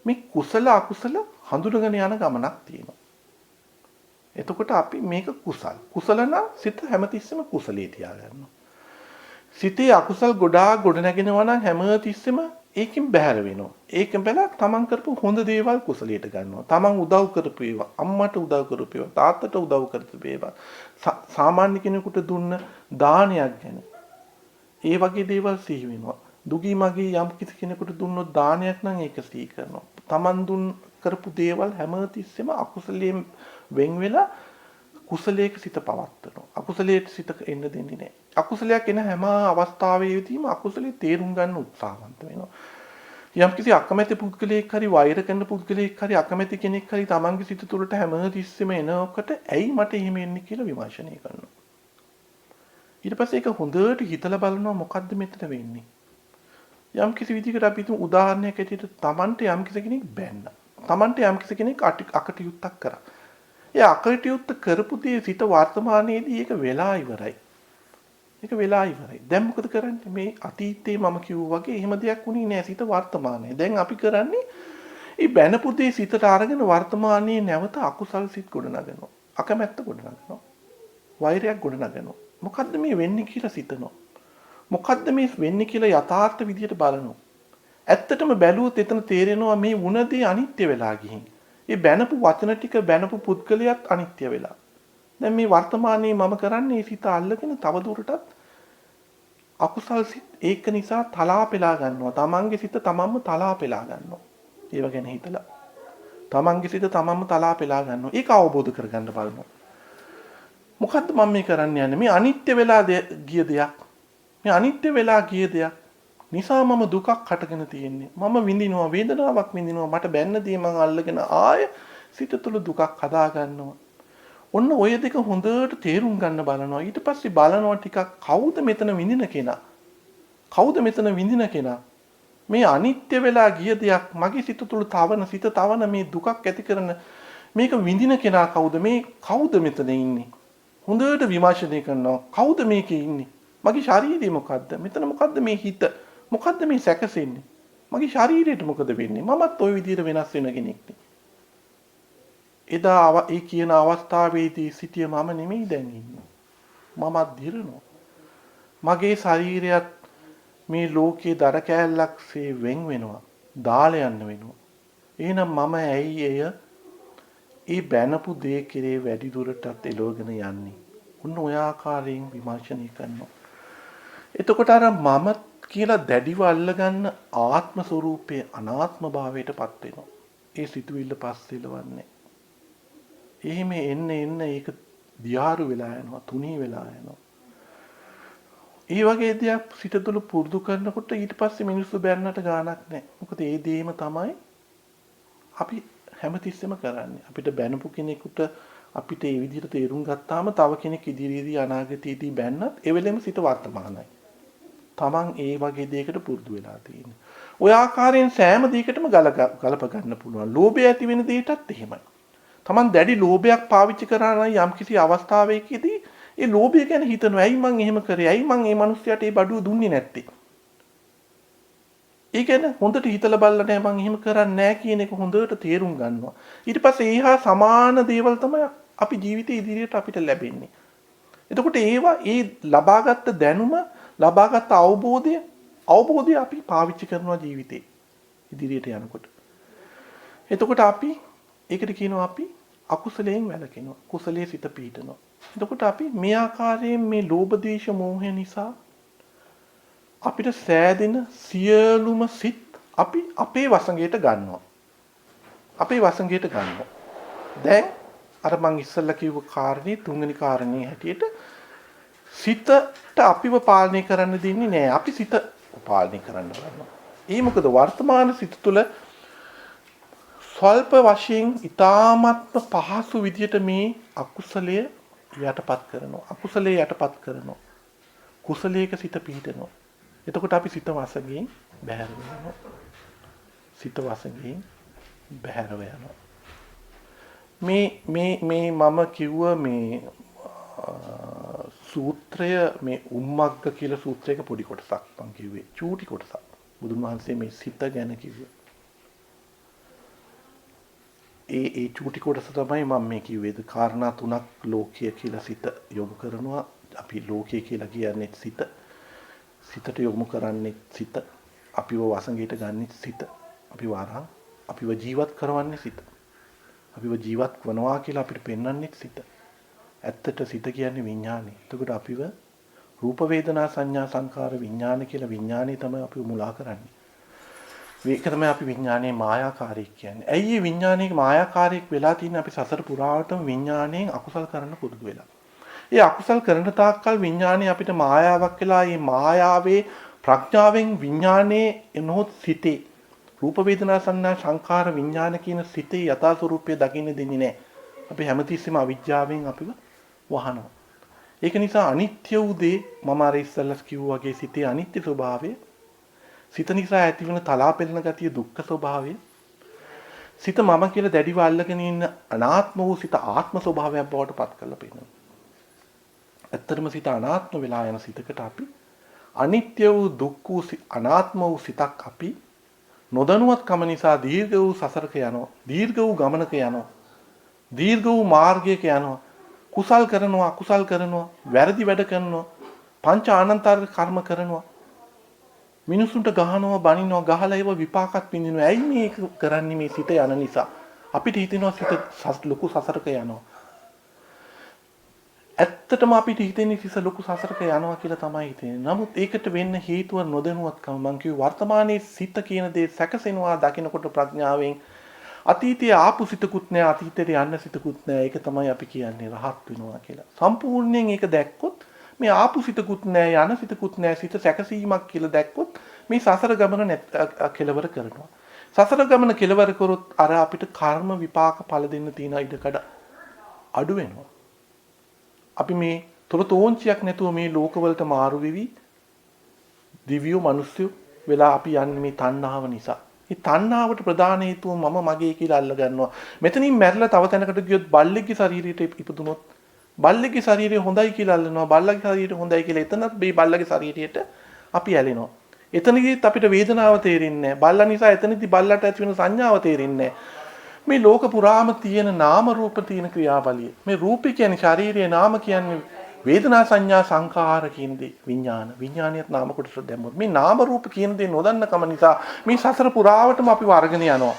මේ කුසල අකුසල හඳුනගෙන යන ගමනක් තියෙනවා. එතකොට අපි මේක කුසල්. කුසල නම් සිත හැමතිස්සෙම කුසලයේ තියාගන්නවා. සිතේ අකුසල් ගොඩාක් ගොඩ නැගෙනවා නම් හැමතිස්සෙම ඒකෙන් බැහැර වෙනවා. ඒකෙන් බැලලා තමන් කරපු හොඳ දේවල් කුසලයට ගන්නවා. තමන් උදව් කරපු ඒවා, අම්මට උදව් කරපු ඒවා, තාත්තට උදව් කරපු ඒවා, සාමාන්‍ය කෙනෙකුට දුන්න දානයක් ගැන ඒ වගේ දේවල් සිහි වෙනවා. දුගී මගේ යම් කිසි කෙනෙකුට දුන්නොත් දානයක් නම් ඒක සිහි කරනවා. තමන් දුන් කරපු දේවල් හැමතිස්සෙම අකුසලයෙන් වෙන් වෙලා කුසලයක සිත පවත්වනවා. අකුසලයට සිත එන්න දෙන්නේ නැහැ. අකුසලයක් එන හැම අවස්ථාවෙදීම අකුසලයේ තේරුම් ගන්න උත්සාහවන්ත වෙනවා. යම් කිසි අකමැති පුද්ගලයෙක් හරි වෛර කරන පුද්ගලයෙක් හරි අකමැති කෙනෙක් හරි තමන්ගේ සිත තුළට හැමතිස්සෙම එනකොට ඇයි මට එහෙම එන්නේ කියලා විමර්ශනය කරනවා. ඊට පස්සේ ඒක හොඳට හිතලා බලනවා මොකද්ද මෙතන වෙන්නේ. යම් කිසි විදිහකට අපි තුමු උදාහරණයක් ඇටියට තමන්ට යම් කිසි කෙනෙක් බැන්න. තමන්ට යම් කිසි කෙනෙක් අකටයුත්තක් කරා. ඒ අකටයුත්ත කරපු දේ සිත වර්තමානයේදී ඒක වෙලා ඉවරයි. ඒක වෙලා ඉවරයි. දැන් මොකද කරන්නේ? මේ අතීතේ මම කිව්වා වගේ එහෙම දෙයක් වුණේ නෑ. සිත වර්තමානයේ. දැන් අපි කරන්නේ මේ බැනපු දේ සිතට අරගෙන වර්තමානයේ නැවත අකුසල් සිත් ගොඩනගනවා. අකමැත්ත ගොඩනගනවා. වෛරයක් ගොඩනගනවා. මොකද්ද මේ වෙන්නේ කියලා සිතනවා. මොකද්ද මේ වෙන්නේ කියලා යථාර්ථ විදියට බලනවා. ඇත්තටම බැලුවොත් එතන තේරෙනවා මේ වුණදී අනිත්‍ය වෙලා ගිහින්. ඒ බැනපු වචන ටික බැනපු පුද්ගලයාත් අනිත්‍ය වෙලා. දැන් මේ වර්තමානයේ මම කරන්නේ සිත අල්ලගෙන තවදුරටත් අකුසල් සිත් ඒක නිසා තලා පෙලා ගන්නවා. තමන්ගේ සිත තමන්ම තලා පෙලා ගන්නවා. ඒව ගැන හිතලා. තමන්ගේ සිත තමන්ම තලා පෙලා ගන්නවා. ඒක අවබෝධ කරගන්න බලනවා. මොකද්ද මම මේ කරන්න යන්නේ? මේ අනිත්‍ය වෙලා ගිය දෙයක්. මේ අනිත්‍ය වෙලා ගිය දෙයක් නිසා මම දුකක් හටගෙන තියෙන්නේ. මම විඳිනවා වේදනාවක් විඳිනවා. මට බැන්න දේ මං අල්ලගෙන ආය සිත තුළ දුකක් හදා ගන්නවා. ඔන්න ඔය දෙක හොඳට තේරුම් ගන්න බලනවා. ඊට පස්සේ බලනවා ටිකක් කවුද මෙතන විඳින කෙනා? කවුද මෙතන විඳින කෙනා? මේ අනිත්‍ය වෙලා ගිය දෙයක් මගේ සිත තුළ සිත තවන මේ දුකක් ඇති කරන මේක විඳින කෙනා කවුද? මේ කවුද මෙතන ඉන්නේ? හොඳට විමර්ශනය කරනවා. කවුද මේකේ ඉන්නේ? මගේ ශරීරය මොකද්ද? මෙතන මොකද්ද මේ හිත? මොකද්ද මේ සැකසෙන්නේ? මගේ ශරීරයට මොකද වෙන්නේ? මමත් ওই විදිහට වෙනස් වෙන කෙනෙක් නේ. එදා ඒ කියන අවස්ථාවේදී සිටිය මම නෙමෙයි දැන් ඉන්නේ. මමත් දිරනවා. මගේ ශරීරයත් මේ ලෝකයේ දර කෑල්ලක්සේ වෙන් වෙනවා. දාලා යන්න වෙනවා. එහෙනම් මම ඇයි ඒ බැනපු දේ කෙරේ වැඩි දුරටත් එළවගෙන යන්නේ? ඔන්න ඔය ආකාරයෙන් විමර්ශනය කරනවා. එතකොට අර මම කියලා දැඩිව අල්ලගන්න ආත්ම ස්වરૂපයේ අනාත්ම භාවයටපත් වෙනවා. ඒ සිතුවිල්ල පස්සෙලවන්නේ. එහෙම එන්න ඒක දියාරු වෙලා යනවා, තුනී වෙලා යනවා. ඒ වගේ දෙයක් සිත තුළ පුරුදු කරනකොට ඊට පස්සේ මිනිස්සු බැන්නට ගාණක් නැහැ. මොකද ඒ දේම තමයි අපි හැමතිස්සෙම කරන්නේ. අපිට බැනපු කෙනෙකුට අපිට ඒ විදිහට තේරුම් ගත්තාම තව කෙනෙක් ඉදිරියේදී අනාගතයේදී බැන්නත් ඒ වෙලෙම සිත වර්තමානයි. තමන් ඒ වගේ දෙයකට පුරුදු වෙලා තියෙනවා. ඔය ආකාරයෙන් සෑම දෙයකටම ගලප ගන්න පුළුවන්. ලෝභය ඇති වෙන දෙයටත් එහෙමයි. තමන් දැඩි ලෝභයක් පාවිච්චි කරා නම් යම්කිසි අවස්ථාවකදී ඒ ලෝභය ගැන හිතනවා. ඇයි මං එහෙම කරේ? ඇයි මං මේ මිනිස්යාට මේ බඩුව දුන්නේ නැත්තේ? ඒ කියන්නේ හොඳට හිතලා බලලා නෑ මං එහෙම කරන්නේ නෑ කියන එක හොඳට තේරුම් ගන්නවා. ඊට පස්සේ ඒහා සමාන දේවල් තමයි අපි ජීවිතේ ඉදිරියට අපිට ලැබෙන්නේ. එතකොට ඒවා ඒ ලබාගත් දැනුම, ලබාගත් අවබෝධය අපි පාවිච්චි කරනවා ජීවිතේ ඉදිරියට යනකොට. එතකොට අපි ඒකට කියනවා අපි අකුසලයෙන් වැළකෙනවා. කුසලයේ සිත පීඩනවා. එතකොට අපි මේ ආකාරයෙන් මේ ලෝභ ද්වේෂ මෝහය නිසා අපිට සෑදෙන සියලුම සිත් අපි අපේ වසඟයට ගන්නවා. අපේ වසඟයට ගන්නවා. දැන් අර මං ඉස්සෙල්ලා කිව්ව කාරණේ තුන්වෙනි කාරණේ හැටියට සිතට අපිව පාලනය කරන්න දෙන්නේ නෑ. අපි සිත පාලනය කරන්න බලනවා. ඒ මොකද වර්තමාන සිත තුළ ස්වල්ප වශයෙන් ඊ타මත්ම පහසු විදියට මේ අකුසලය යටපත් කරනවා. අකුසලයේ යටපත් කරනවා. කුසලයක සිත පිහිටනවා. එතකොට අපි සිත වසඟයෙන් බැහැර වෙනවා. සිත වසඟයෙන් බැහැර වෙනවා. මේ මම කිව්ව මේ සූත්‍රය මේ උම්මග්ග කියලා සූත්‍රයක පොඩි කොටසක් මම කිව්වේ. චූටි කොටසක්. බුදුන් වහන්සේ මේ සිත ගැන කිව්වේ. ඒ චූටි කොටස තමයි මම මේ කිව්වේ. කාරණා තුනක් ලෝකීය කියලා සිත යොමු කරනවා. අපි ලෝකීය කියලා කියන්නේ සිත. සිතට යොමු කරන්නේ සිත. අපිව වසඟයට ගන්නේ සිත. අපිව ජීවත් කරවන්නේ සිත. අපිව ජීවත් කරනවා කියලා අපිට පෙන්වන්නේ සිත. ඇත්තට සිත කියන්නේ විඥානය. එතකොට අපිව රූප වේදනා සංඥා සංකාර විඥාන කියලා විඥානය තමයි අපිව මුලා කරන්නේ. මේක තමයි අපි විඥානයේ මායාකාරීක් කියන්නේ. ඇයි මේ විඥානයේ මායාකාරීක් වෙලා තියෙන්නේ? අපි සසර පුරාවටම විඥාණයෙන් අකුසල් කරන්න පුරුදු වෙලා. ඒ අකුසල් කරන තාක්කල් විඥානය අපිට මායාවක් වෙලා මේ මායාවේ ප්‍රඥාවෙන් විඥානයේ එනොත් සිටේ රූප වේදනා සංඥා සංකාර විඥාන කියන සිටේ යථා ස්වરૂපය දකින්න දෙන්නේ නැහැ. අපි හැමතිස්සෙම අවිජ්ජාවෙන් අපිව වහනවා. ඒක නිසා අනිත්‍ය වූ දේ මම අර ඉස්සෙල්ලා කිව්වා වගේ සිටේ අනිත්‍ය ස්වභාවය, සිත නිසා ඇතිවන තලා පෙළෙන ගතිය දුක්ඛ ස්වභාවය, සිත මම කියලා දැඩිව අල්ලගෙන ඉන්න අනාත්ම වූ සිත ආත්ම ස්වභාවයක් බවට පත් කරලා පෙන්නනවා. ඇත්තටම සිත අනාත්ම වෙලා යන සිතකට අපි අනිත්‍ය වූ දුක්ඛ වූ අනාත්ම වූ සිතක් අපි නොදනුවත්කම නිසා දීර්ඝ වූ සසරක යනවා. දීර්ඝ වූ ගමනක යනවා. දීර්ඝ වූ මාර්ගයක යනවා. කුසල් කරනවා, අකුසල් කරනවා, වැරදි වැඩ කරනවා, පංච ආනන්තර කර්ම කරනවා. මිනිසුන්ට ගහනවා, බනිනවා, ගහලා ඒව විපාකත් විඳිනවා. ඇයි මේක කරන්නේ? මේ සිත යන නිසා. අපිට හිතෙනවා සිත ලොකු සසරක යනවා. ඇත්තටම අපිට හිතෙන්නේ සිත ලොකු සසරක යනවා කියලා තමයි හිතෙන්නේ. නමුත් ඒකට වෙන්න හේතුව නොදැනුවත්කම. මං කිව්ව වර්තමානයේ සිත කියන දේ සැකසෙනවා දකිනකොට ප්‍රඥාවෙන්. අතීතයේ ආපු සිතකුත් නැහැ, අතීතයට යන්න සිතකුත් නැහැ. ඒක තමයි අපි කියන්නේ රහත් වෙනවා කියලා. සම්පූර්ණයෙන් ඒක දැක්කොත් මේ ආපු සිතකුත් නැහැ, යන සිතකුත් නැහැ, සිත සැකසීමක් කියලා දැක්කොත් මේ සසර ගමන කෙලවර කරනවා. සසර ගමන කෙලවර කරොත් අර අපිට කර්ම විපාක ඵල දෙන්න තියෙන ඉඩකඩ අඩු වෙනවා. අපි මේ තොරතෝංචියක් නැතුව මේ ලෝකවලට මාරු වෙවි දිව්‍යෝ මිනිස්සු වෙලා අපි යන්නේ මේ තණ්හාව නිසා. මේ තණ්හාවට ප්‍රධාන හේතුව මම මගේ කියලා අල්ල ගන්නවා. මෙතනින් මැරිලා තව තැනකට ගියොත් බල්ලෙක්ගේ ශරීරයට ඉපදුනොත් බල්ලෙක්ගේ ශරීරය හොඳයි කියලා අල්ලනවා. බල්ලගේ ශරීරය හොඳයි කියලා එතනත් මේ බල්ලගේ ශරීරයට අපි ඇලෙනවා. එතනදිත් අපිට වේදනාව තේරෙන්නේ නැහැ. බල්ලා නිසා එතනදි බල්ලට ඇති වෙන සංඥාව තේරෙන්නේ නැහැ. මේ ලෝක පුරාම තියෙන නාම රූප තියෙන ක්‍රියාවලිය. මේ රූපේ කියන්නේ ශාරීරියේ නාම කියන්නේ වේදනා සංඥා සංඛාර කියන දේ විඥාන. විඥානියත් නාම කොටස දැම්මොත් මේ නාම රූප කියන දේ නොදන්නකම නිසා මේ සසර පුරාවටම අපි වර්ගණ යනවා.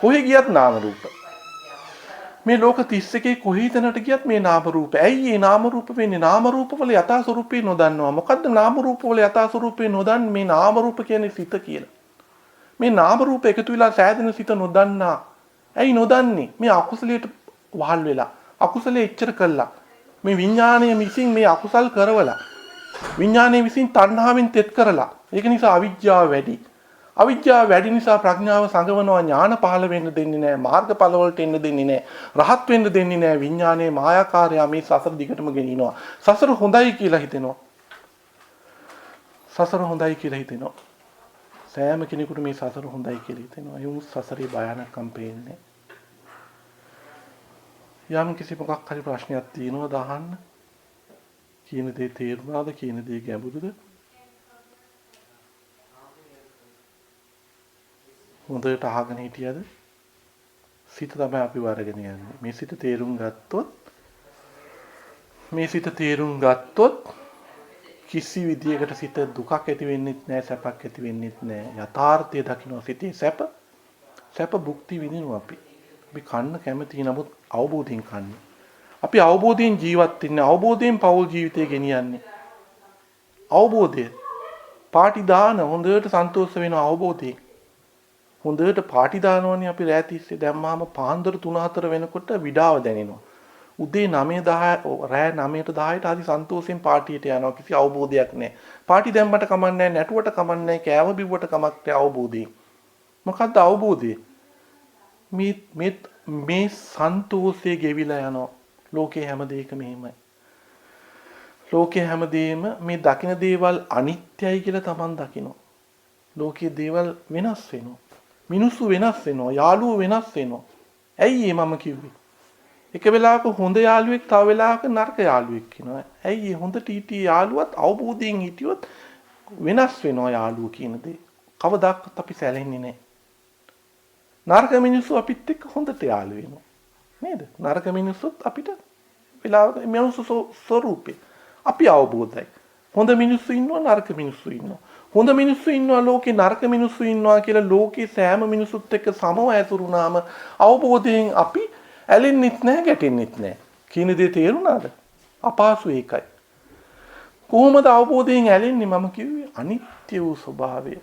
කොහේ ගියත් නාම රූප. මේ ලෝක 31 කොහේ තැනට ගියත් මේ නාම රූප. ඇයි මේ නාම රූප වෙන්නේ? නාම රූප වල යථා ස්වરૂපේ නොදන්නවා. මොකද්ද නාම රූප වල යථා ස්වરૂපේ නොදන්න මේ නාම රූප කියන්නේ සිත කියලා. මේ නාම රූප එකතු වෙලා සෑදෙන සිත නොදන්නා. ඇයි නොදන්නේ? මේ අකුසලයට වහල් වෙලා අකුසලයේ එච්චර කළා. මේ විඥාණය විසින් මේ අකුසල් කරවලා විඥාණය විසින් තණ්හාවෙන් තෙත් කරලා. ඒක නිසා අවිජ්ජාව වැඩි. අවිජ්ජාව වැඩි නිසා ප්‍රඥාව සංගවනවා. ඥාන පහළ වෙන්න දෙන්නේ නැහැ. මාර්ගඵල වලට එන්න දෙන්නේ නැහැ. රහත් වෙන්න දෙන්නේ නැහැ. විඥානයේ මායාකාරයා මේ සසර දිගටම ගෙනියනවා. සසර හොඳයි කියලා හිතෙනවා. සසර හොඳයි කියලා හිතෙනවා. සෑම කෙනෙකුට මේ සසර හොඳයි කියලා හිතෙනවා. ඒ වුත් සසරේ භයානකම් පේන්නේ. යම් කිසි මොකක් හරි ප්‍රශ්නයක් තියෙනවද අහන්න? කියන දේ තේරුණාද? කියන දේ ගැඹුරුද? හොඳට අහගෙන හිටියද? සිත තමයි අපි වරගෙන යන්නේ. මේ සිත තේරුම් ගත්තොත් කිසි විදියකට සිත දුකක් ඇති වෙන්නෙත් නැහැ, සැපක් ඇති වෙන්නෙත් නැහැ. යථාර්ථය දකින්න සිතේ සැප භුක්ති විඳිනවා අපි. අපි කන්න කැමති නමුත් අවබෝධයෙන් කන්නේ. අපි අවබෝධයෙන් ජීවත් වෙන්නේ, අවබෝධයෙන් පෞල් ජීවිතය ගෙනියන්නේ. අවබෝධය. පාටි දාන හොඳට සන්තෝෂ වෙනවා අවබෝධයෙන්. හොඳට පාටි දානවනේ අපි රෑ තිස්සේ දැම්මාම පාන්දර 3-4 වෙනකොට විඩාව දැනෙනවා. උදේ 9-10 රෑ 9-10ට ආදි සන්තෝෂයෙන් පාටියට යනවා. කිසි අවබෝධයක් නැහැ. පාටි දැම්මට කමක් නැහැ, නැටුවට කමක් නැහැ, කෑව බිව්වට කමක් නැහැ අවබෝධයෙන්. මොකද්ද අවබෝධය? මේ සන්තෝෂයේ ගෙවිලා යනවා. ලෝකේ හැම දෙයකම එහෙමයි. ලෝකේ හැමදේම මේ දකින දේවල් අනිත්‍යයි කියලා Taman දකිනවා. ලෝකයේ දේවල් වෙනස් වෙනවා. මිනිස්සු වෙනස් වෙනවා, යාළුවෝ වෙනස් වෙනවා. ඇයි මම කිව්වේ? එක වෙලාවක හොඳ යාළුවෙක් තව වෙලාවක නරක යාළුවෙක් වෙනවා. ඇයි හොඳ ටීටී යාළුවත් අවබෝධයෙන් හිටියොත් වෙනස් වෙනවා යාළුවෝ කියන දේ. කවදාවත් අපි සැලෙන්නේ නැහැ. නරක මිනිස්සු අපිත් එක්ක හොඳට යාළු වෙනවා. නේද? නරක මිනිස්සුත් අපිට වෙලාවක මිනිස්සු ස්වරූපේ අපි අවබෝධයි. හොඳ මිනිස්සු ඉන්නවා, නරක මිනිස්සු ඉන්නවා. හොඳ මිනිස්සු ඉන්නවා ලෝකේ, නරක මිනිස්සු ඉන්නවා කියලා ලෝකේ සෑම මිනිසුත් එක්ක සමව ඇසුරුනාම අවබෝධයෙන් අපි ඇලෙන්නෙත් නැහැ, ගැටෙන්නෙත් නැහැ. කියන දේ තේරුණාද? අපහසු ඒකයි. කොහොමද අවබෝධයෙන් ඇලෙන්නේ? මම කිව්වේ අනිත්‍ය වූ ස්වභාවය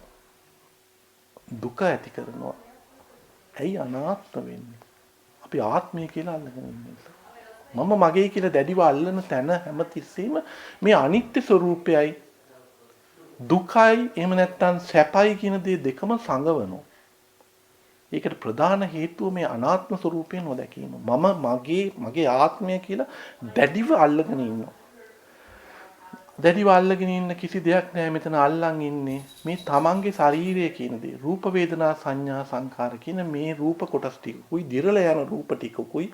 දුක ඇති කරනවා. ඇයි අනාත්ම වෙන්නේ? අපි ආත්මය කියලා අල්ලගෙන ඉන්නේ. මම මගේ කියලා දැඩිව අල්ලන තැන හැමතිස්සෙම මේ අනිත්‍ය ස්වરૂපයයි දුකයි එහෙම නැත්නම් සැපයි කියන දේ දෙකම සංගවනවා. ඒකට ප්‍රධාන හේතුව මේ අනාත්ම ස්වરૂපය නොදැකීම. මම මගේ ආත්මය කියලා දැඩිව අල්ලගෙන ඉන්නවා. දැඩිව අල්ලගෙන ඉන්න කිසි දෙයක් නැහැ මෙතන අල්ලන් ඉන්නේ මේ තමන්ගේ ශරීරය කියන දේ. රූප වේදනා සංඥා සංකාර කියන මේ රූප කොටස් ටිකකුයි දිරලා යන රූප ටිකකුයි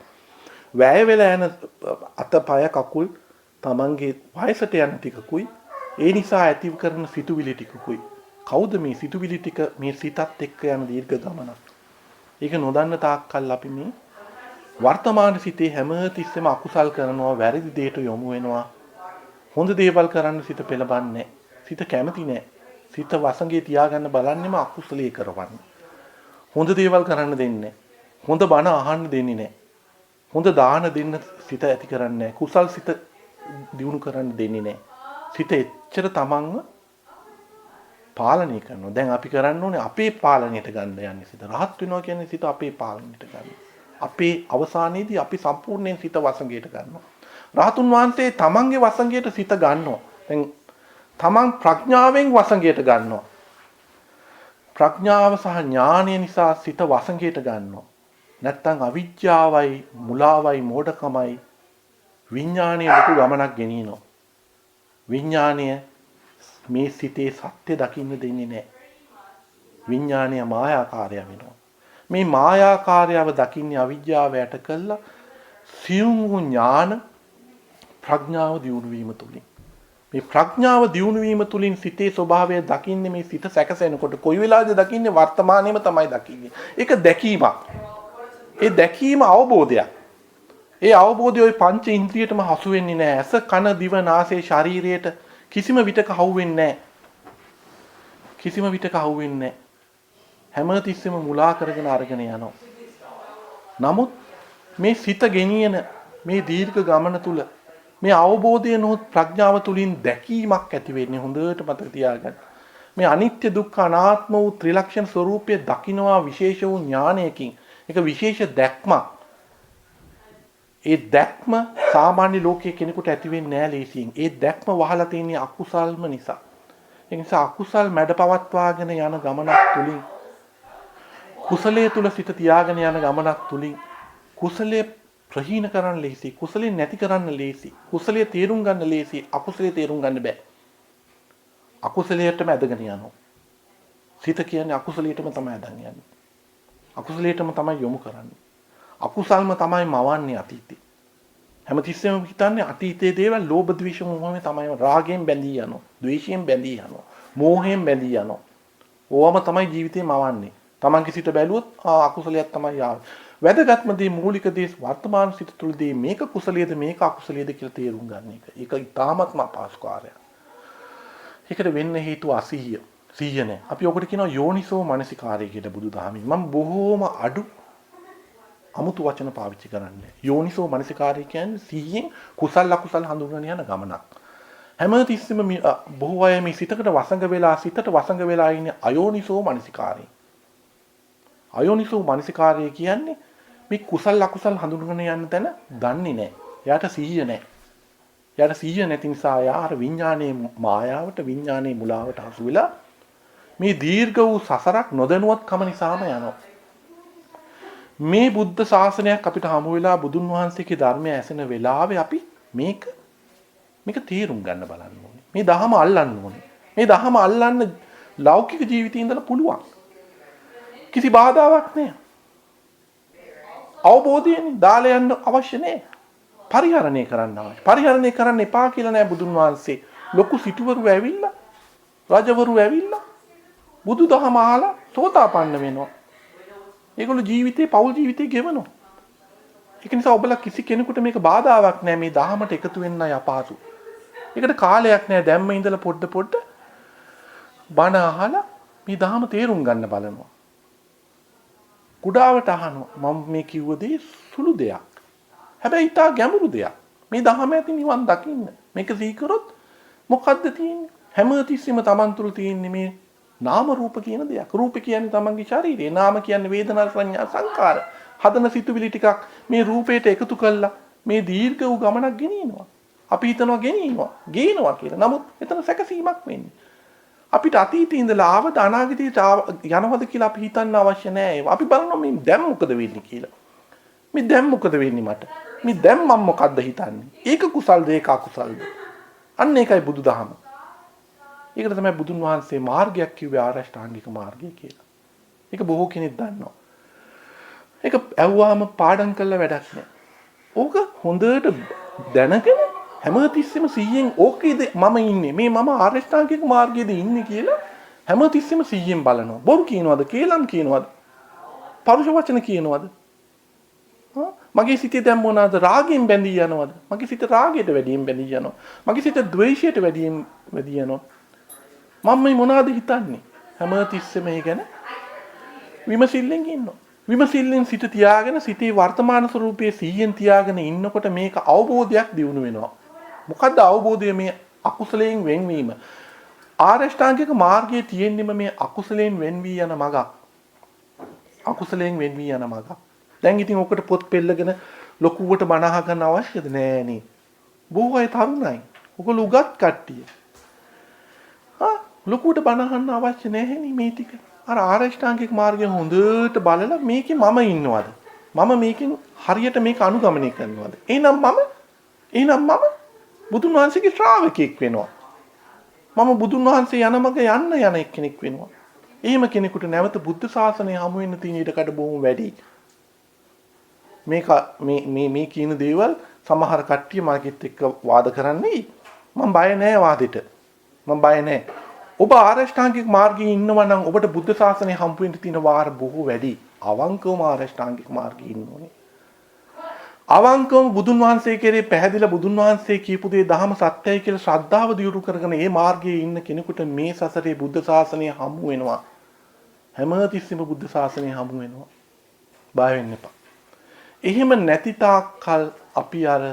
වැය වෙලා යන අතපය කකුල් තමන්ගේ වයසට යන ටිකකුයි ඒ නිසා ඇති කරන සිතුවිලි ටිකකුයි. කවුද මේ සිතුවිලි ටික මේ සිතත් එක්ක යන දීර්ඝ ගමනක්. ඒක නොදන්න තාක්කල් අපි මේ වර්තමාන සිතේ හැම තිස්සෙම අකුසල් කරනවා, වැරදි දෙයට යොමු වෙනවා. හොඳ දේවල් කරන්න සිත පෙළඹන්නේ. සිත කැමති නැහැ. සිත වසඟේ තියාගන්න බලන්නෙම අකුසලයේ කරවන්න. හොඳ දේවල් කරන්න දෙන්නේ. හොඳ බණ අහන්න දෙන්නේ නැහැ. හොඳ දාන දෙන්න සිත ඇති කරන්නේ නැහැ. කුසල් සිත දියුණු කරන්න දෙන්නේ නැහැ. සිත එච්චර තමන්ව පාලනය කරනවා. දැන් අපි කරන්න ඕනේ අපේ පාලනයට ගන්න යන්නේ සිත. රහත් වෙනවා කියන්නේ සිත අපේ පාලනයට ගන්න. අපේ අවසානයේදී අපි සම්පූර්ණයෙන් සිත වසඟයට ගන්නවා. රහතුන් වහන්සේ තමන්ගේ වසඟයට සිත ගන්නවා. දැන් තමන් ප්‍රඥාවෙන් වසඟයට ගන්නවා. ප්‍රඥාව සහ ඥානය නිසා සිත වසඟයට ගන්නවා. නැත්තම් අවිජ්ජාවයි, මුලාවයි, මෝඩකමයි විඥානයේ ලොකු ගමනක් ගෙනියනවා. විඥානය මේ සිතේ සත්‍ය දකින්න දෙන්නේ නැහැ. විඥානය මායාකාරය වෙනවා. මේ මායාකාරයව දකින්නේ අවිජ්ජාව යට කළා සියුම් වූ ඥාන ප්‍රඥාව දියුණු වීම තුලින්. මේ ප්‍රඥාව දියුණු වීම තුලින් සිතේ ස්වභාවය දකින්නේ මේ සිත සැකසෙනකොට කොයි වෙලාවද දකින්නේ වර්තමානයේම තමයි දකින්නේ. ඒක දැකීමක්. ඒ දැකීම අවබෝධයක්. ඒ අවබෝධය ওই පංච ඉන්ද්‍රියටම හසු වෙන්නේ නැහැ. ඇස, කන, දිව, නාසය, ශරීරයට කිසිම විටක හවු වෙන්නේ නැහැ. කිසිම විටක හවු වෙන්නේ නැහැ. හැම තිස්සෙම මුලා කරගෙන අරගෙන යනවා. නමුත් මේ සිත ගෙනියන මේ දීර්ඝ ගමන තුල මේ අවබෝධය නොහොත් ප්‍රඥාව තුලින් දැකීමක් ඇති වෙන්නේ. හොඳට මතක තියාගන්න. මේ අනිත්‍ය දුක්ඛ අනාත්ම වූ ත්‍රිලක්ෂණ ස්වરૂපය දකින්නවා විශේෂ වූ ඥානයකින්. ඒක විශේෂ දැක්මක්. ඒ දැක්ම සාමාන්‍ය ලෝකයේ කෙනෙකුට ඇති වෙන්නේ නැහැ ලේසියෙන්. ඒ දැක්ම වහලා තියෙන්නේ අකුසල්ම නිසා. ඒ නිසා අකුසල් මැඩ පවත්වාගෙන යන ගමනක් තුලින් කුසලයේ තුල සිට තියාගෙන යන ගමනක් තුලින් කුසලයේ ප්‍රහීන කරන්න ලේසි, කුසලයේ නැති කරන්න ලේසි, කුසලයේ තේරුම් ගන්න ලේසි, අකුසලයේ තේරුම් ගන්න බෑ. අකුසලයටම ඇදගෙන යනවා. සිත කියන්නේ අකුසලයටම තමයි ඇදගෙන යන්නේ. අකුසලයටම තමයි යොමු කරන්නේ. අකුසල්ම තමයි මවන්නේ අතීතේ. හැමතිස්සෙම හිතන්නේ අතීතයේ දේවල් ලෝභ ද්වේෂ මොහොමේ තමයි රාගයෙන් බැඳී යනවා, ද්වේෂයෙන් බැඳී යනවා, මෝහයෙන් බැඳී යනවා. ඕවම තමයි ජීවිතේ මවන්නේ. Tamange සිට බැලුවොත් අකුසලයක් තමයි ආවේ. වැදගත්ම දේ මූලික දේ වර්තමාන සිට තුළදී මේක කුසලියද මේක අකුසලියද කියලා තේරුම් ගන්න එක. ඒක ඉතාමත්ම අපහසු කාර්යයක්. ඒකට වෙන්න හේතුව අසීහිය. සීය නැහැ. අපි ඔකට කියනවා යෝනිසෝ මනසිකාරය කියලා බුදුදහමින්. මම බොහෝම අඩු අමුතු වචන පාවිච්චි කරන්නේ. යෝනිසෝ මනසිකාරය කියන්නේ සීයෙන් කුසල අකුසල හඳුන්වන යන ගමනක්. හැමතිස්සෙම බොහෝ අය මේ සිතකට වසඟ වෙලා වෙලා ඉන්නේ අයෝනිසෝ මනසිකාරය. අයෝනිසෝ මනසිකාරය කියන්නේ මේ කුසල අකුසල හඳුන්වන යන තැන දන්නේ නැහැ. එයාට සීය නැහැ. එයාට සීය නැති නිසා එයා අර විඥානයේ මායාවට විඥානයේ මුලාවට හසු වෙලා මේ දීර්ඝ වූ සසරක් නොදැනුවත්කම නිසාම යනවා. මේ බුද්ධ ශාසනයක් අපිට හමු වෙලා බුදුන් වහන්සේගේ ධර්මය ඇසෙන වෙලාවේ අපි මේක තේරුම් ගන්න බලන්න ඕනේ. මේ දහම අල්ලන්න ඕනේ. මේ දහම අල්ලන්න ලෞකික ජීවිතේ ඉඳලා පුළුවන්. කිසි බාධාවක් නැහැ. අවබෝධයෙන් දාලා යන්න අවශ්‍ය නැහැ. පරිහරණය කරන්න අවශ්‍ය. පරිහරණය කරන්න එපා කියලා නෑ බුදුන් වහන්සේ. ලොකු සිටුවරු ඇවිල්ලා රජවරු ඇවිල්ලා බුදුදහම අහලා සෝතාපන්න වෙනවා. ඒගොල්ලෝ ජීවිතේ පෞල් ජීවිතේ ගෙවනවා. ඒක නිසා ඔබලා කිසි කෙනෙකුට මේක බාධාවක් නෑ මේ දහමට එකතු වෙන්නයි අපහසු. ඒකට කාලයක් නෑ දැම්ම ඉඳලා පොඩ බණ අහලා මේ දහම තේරුම් ගන්න බලනවා. කුඩාවට අහනවා මම මේ කිව්ව දේ සුළු දෙයක්. හැබැයි ඊට ගැඹුරු දෙයක්. මේ දහම ඇති නිවන් දකින්න. මේක සීකරොත් මොකද්ද තියෙන්නේ? හැමතිස්සෙම Taman තුල තියෙන්නේ මේ නාම රූප කියන දෙයක්. රූප කියන්නේ තමන්ගේ ශරීරය. නාම කියන්නේ වේදනා සංඥා සංකාර. හදන සිතුවිලි ටිකක් මේ රූපයට එකතු කළා මේ දීර්ඝ වූ ගමනක් ගෙනියනවා. අපි හිතනවා ගේනවා කියලා. නමුත් එතන සැකසීමක් වෙන්නේ. අපිට අතීතේ ඉඳලා ආවද අනාගතයට යනවද කියලා අපි හිතන්න අවශ්‍ය නැහැ. අපි බලනවා මේ දැන් මොකද වෙන්නේ කියලා. මේ දැන් මොකද වෙන්නේ මට? මේ දැන් මම මොකද්ද හිතන්නේ? ඒක කුසල්ද ඒක අකුසල්ද? අන්න ඒකයි බුදුදහම. ඒකට තමයි බුදුන් වහන්සේ මාර්ගයක් කිව්වේ ආරෂ්ඨාංගික මාර්ගය කියලා. ඒක බොහෝ කෙනෙක් දන්නවා. ඒක ඇව්වාම පාඩම් කළා වැඩක් නෑ. ඕක හොඳට දැනගෙන හැමතිස්සෙම 100න් ඕකේද මම ඉන්නේ මේ මම ආරෂ්ඨාංගික මාර්ගයේද ඉන්නේ කියලා හැමතිස්සෙම 100න් බලනවා. බොරු කියනවද? කේලම් කියනවද? පරුෂ වචන කියනවද? මගේ සිතේ දැන් මොනවාද? රාගයෙන් බැඳී යනවද? මගේ සිත රාගයට වැඩියෙන් බැඳී යනවා. මගේ සිත ද්වේෂයට වැඩියෙන් වැඩි යනවා. මම මේ මොනවද හිතන්නේ? හැමතිස්සෙම ඒ ගැන විමසිල්ලෙන් ඉන්නවා. විමසිල්ලෙන් සිත තියාගෙන සිතේ වර්තමාන ස්වરૂපයේ 100න් තියාගෙන ඉන්නකොට මේක අවබෝධයක් දියුණු වෙනවා. මොකද්ද අවබෝධය? මේ අකුසලයෙන් වෙන්වීම. ආරෂ්ඨාංගික මාර්ගයේ තියෙන්නම මේ අකුසලයෙන් වෙන් වී යන මගක්. අකුසලයෙන් වෙන් වී යන මගක්. දැන් ඉතින් ඔකට පොත් පෙළගෙන ලොකුවට බණ අහගන්න අවශ්‍යද නෑනේ. බොහෝ අය තරුණයි. ඔයගොල්ලෝ උගත් කට්ටිය. ලොකුවට බණ අහන්න අවශ්‍ය නැහැනේ මේ ටික. අර ආරෂ්ඨාංගික මාර්ගය හොඳට බලලා මේකේ මම ඉන්නවද? මම මේකෙන් හරියට මේක අනුගමනය කරනවද? එහෙනම් මම බුදුන් වහන්සේගේ ශ්‍රාවකෙක් වෙනවා. මම බුදුන් වහන්සේ යන මග යන එක්කෙනෙක් වෙනවා. එහෙම කෙනෙකුට නැවත බුද්ධ ශාසනය හමු වෙන්න තියෙන ඊටකට බොහොම වැඩි. මේ කියන දේවල් සමහර කට්ටිය මාගෙත් එක්ක වාද කරන්නේ. මම බය නෑ වාදෙට. මම බය නෑ. ඔබ ආරෂ්ඨාංගික මාර්ගයේ ඉන්නවා නම් ඔබට බුද්ධ ශාසනය හම්බ වෙන්න තියෙන වාර බොහෝ වැඩි. අවංකවම ආරෂ්ඨාංගික මාර්ගයේ ඉන්න ඕනේ. අවංකවම බුදුන් වහන්සේ කෙරේ පැහැදිලා බුදුන් වහන්සේ කියපු දේ ධහම සත්‍යයි කියලා ශ්‍රද්ධාව දියුණු කරගෙන මේ මාර්ගයේ ඉන්න කෙනෙකුට මේ සසරේ බුද්ධ ශාසනය හම්බ වෙනවා. හැමතිස්සෙම බුද්ධ ශාසනය හම්බ වෙනවා. බය වෙන්න එපා. එහෙම නැති තාක්කල් අපි අර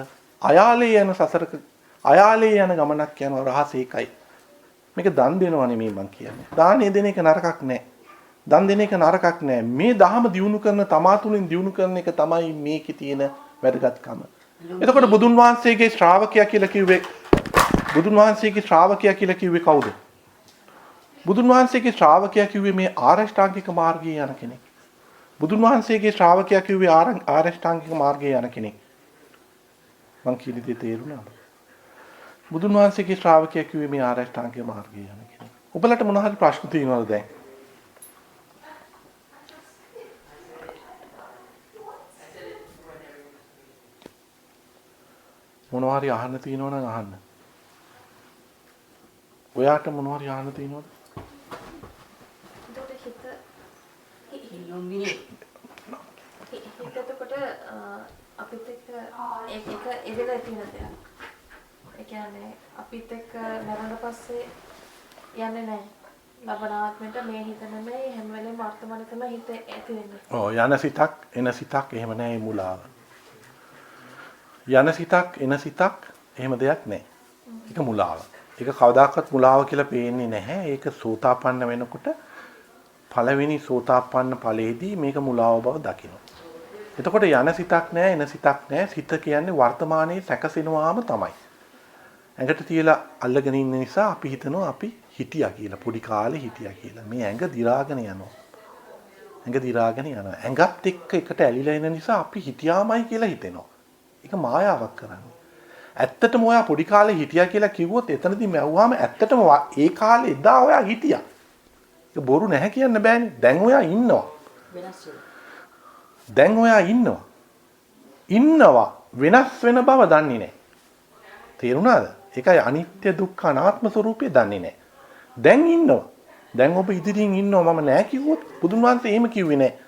අයාලේ යන සසරක අයාලේ යන ගමනක් යන රහස ඒකයි. මේක දන් දෙනවා නෙමෙයි මං කියන්නේ. දානේ දෙන එක නරකක් නෑ. දන් දෙන එක නරකක් නෑ. මේ දහම දියුණු කරන තමා තුලින් දියුණු කරන එක තමයි මේකේ තියෙන වැදගත්කම. එතකොට බුදුන් වහන්සේගේ ශ්‍රාවකයා කියලා කිව්වේ කවුද? බුදුන් වහන්සේගේ ශ්‍රාවකයා කිව්වේ මේ ආරෂ්ඨාංගික මාර්ගයේ යන කෙනෙක්. බුදුන් වහන්සේගේ ශ්‍රාවකයා කිව්වේ ආරෂ්ඨාංගික මාර්ගයේ යන කෙනෙක්. මං කියන දේ තේරුණාද? බුදුන් වහන්සේගේ ශ්‍රාවකයා කිව්වේ මේ ආරෂ්ඨාංගික මාර්ගයේ යන කෙනෙක්. ඔබලට මොන හරි ප්‍රශ්න තියෙනවද දැන්? මොනවා හරි අහන්න තියෙනවා නම් අහන්න. ඔයාට මොනවා හරි අහන්න තියෙනවද? හිතට අපිත් එක්ක ඒක එදලා තියෙන දෙයක්. ඒ කියන්නේ අපිත් එක්ක මරණ පස්සේ යන්නේ නැහැ. ලබනාත්මෙට මේ හිත නෙමෙයි හැම වෙලේම වර්තමානයේ තමයි හිත ඇති වෙන්නේ. ඔව් යන සිතක් එන සිතක් එහෙම නැහැ මුලාව. යන සිතක් එන සිතක් එහෙම දෙයක් නැහැ. ඒක මුලාව. ඒක කවදාකවත් මුලාව කියලා පේන්නේ නැහැ. ඒක සෝතාපන්න වෙනකොට පළවෙනි සෝතාපන්න ඵලයේදී මේක මුලාව බව දකිනවා. එතකොට යන සිතක් නැහැ එන සිතක් නැහැ. සිත කියන්නේ වර්තමානයේ සැකසෙනවාම තමයි. ඇඟට තියලා අල්ලගෙන ඉන්න නිසා අපි හිතනවා අපි හිටියා කියලා. පොඩි කාලේ හිටියා කියලා. මේ ඇඟ දි รา ගෙන යනවා. ඇඟ දි รา ගෙන යනවා. ඇඟත් එක්ක එකට ඇලිලා ඉන්න නිසා අපි හිටියාමයි කියලා හිතෙනවා. ඒක මායාවක් කරන්නේ. ඇත්තටම ඔයා පොඩි කාලේ හිටියා කියලා කිව්වොත් එතනදී මැව්වාම ඇත්තටම ඒ කාලේ එදා ඔයා හිටියා. ඒක බොරු නැහැ කියන්න බෑනේ. දැන් ඔයා ඉන්නවා. වෙනස් වෙනවා. දැන් ඔයා ඉන්නවා. ඉන්නවා වෙනස් වෙන බව දන්නේ නැහැ. තේරුණාද? ඒකයි අනිත්‍ය දුක්ඛ අනාත්ම ස්වરૂපය දන්නේ නැහැ. දැන් ඉන්නවා. දැන් ඔබ ඉදිරියෙන් ඉන්නවා මම නැහැ කිව්වොත් බුදුන් වහන්සේ එහෙම කිව්වේ නැහැ.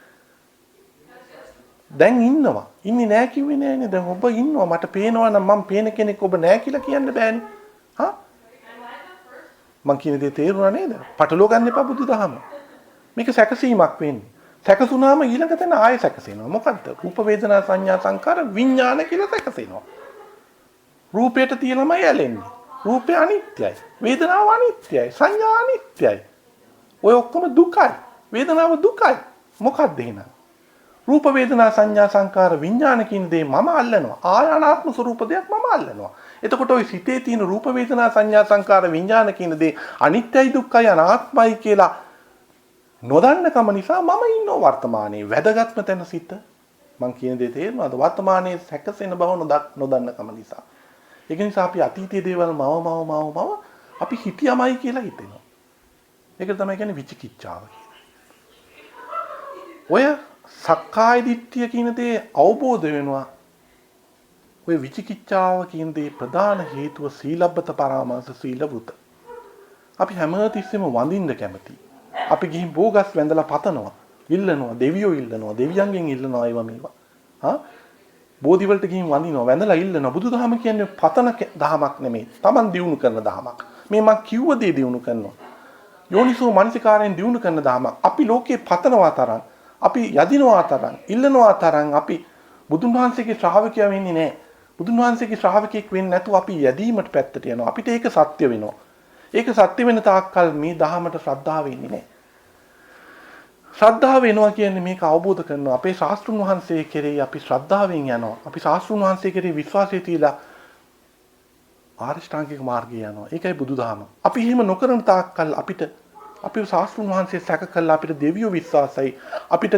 දැන් ඉන්නවා. ඉන්නේ නැහැ කිව්වේ නෑනේ. දැන් ඔබ ඉන්නවා. මට පේනවා නම් මම පේන කෙනෙක් ඔබ නැහැ කියලා කියන්න බෑනේ. හා? මං කියන දේ තේරුණා නේද? පටලව ගන්න එපා බුදුදහම. මේක සැකසීමක් වෙන්නේ. සැකසුනාම ඊළඟ තැන ආයෙ සැකසෙනවා. මොකද්ද? රූප වේදනා සංඥා සංකාර විඥාන කියලා සැකසෙනවා. රූපයට තියලමයි ඇලෙන්නේ. රූපය අනිත්‍යයි. වේදනාව අනිත්‍යයි. සංඥා අනිත්‍යයි. ඔය ඔක්කොම දුකයි. වේදනාව දුකයි. මොකක්ද එහෙනම්? රූප වේදනා සංඥා සංකාර විඥාන කියන දේ මම අල්ලනවා. ආයනාත්ම ස්වરૂප දෙයක් මම අල්ලනවා. එතකොට ওই සිතේ තියෙන රූප වේදනා සංඥා සංකාර විඥාන කියන දේ අනිත්‍යයි දුක්ඛයි අනාත්මයි කියලා නොදන්නකම නිසා මම ඉන්නෝ වර්තමානයේ වැදගත්ම තැන සිත. මං කියන දේ තේරෙනවද? වර්තමානයේ සැකසෙන බව නොදන්නකම නිසා. ඒක නිසා අපි අතීතයේ දේවල් මව අපි හිතියමයි කියලා හිතෙනවා. ඒක තමයි කියන්නේ විචිකිච්ඡාව කියන්නේ. ඔය සක්කාය දිට්ඨිය කියන දේ අවබෝධ වෙනවා. ඔය විචිකිච්ඡාව කියන දේ ප්‍රධාන හේතුව සීලබ්බත පරාමාස සීල වෘත. අපි හැමතිස්සෙම වඳින්න කැමතියි. අපි ගිහින් බෝගස් වැඳලා පතනවා, ඉල්ලනවා, දෙවියෝ ඉල්ලනවා, දෙවියන්ගෙන් ඉල්ලනවා ඒවා මේවා. හා? බෝධි වලට ගිහින් වඳිනවා, වැඳලා ඉල්ලනවා. බුදුදහම කියන්නේ පතන දහමක් නෙමෙයි. Taman දියුණු කරන දහමක්. මේ මං කිව්ව දේ දියුණු කරනවා. යෝනිසෝ මනසිකාරයෙන් දියුණු කරන දහමක්. අපි ලෝකේ පතනවා තරම්, අපි යදිනවා තරම්, ඉල්ලනවා තරම් අපි බුදුන් වහන්සේගේ ශ්‍රාවකයා වෙන්නේ නැහැ. බුදුන් වහන්සේගේ ශ්‍රාවකෙක් වෙන්නේ නැතුව අපි යදීමට පැත්තට යනවා. අපිට ඒක සත්‍ය වෙනවා. ඒක සත්‍ය වෙන තාක්කල් මේ දහමට ශ්‍රද්ධාව වෙන්නේ නැහැ. ශ්‍රද්ධාව වෙනවා කියන්නේ මේක අවබෝධ කරනවා. අපේ ශාස්ත්‍රුන් වහන්සේ කෙරෙහි අපි ශ්‍රද්ධාවෙන් යනවා. අපි ශාස්ත්‍රුන් වහන්සේ කෙරෙහි විශ්වාසය තියලා ආරියෂ්ඨාංගික මාර්ගය යනවා. ඒකයි බුදුදහම. අපි එහෙම නොකරන තාක්කල් අපිට අපේ ශාස්ත්‍රුන් වහන්සේ සැක කළා අපිට දෙවියෝ විශ්වාසයි. අපිට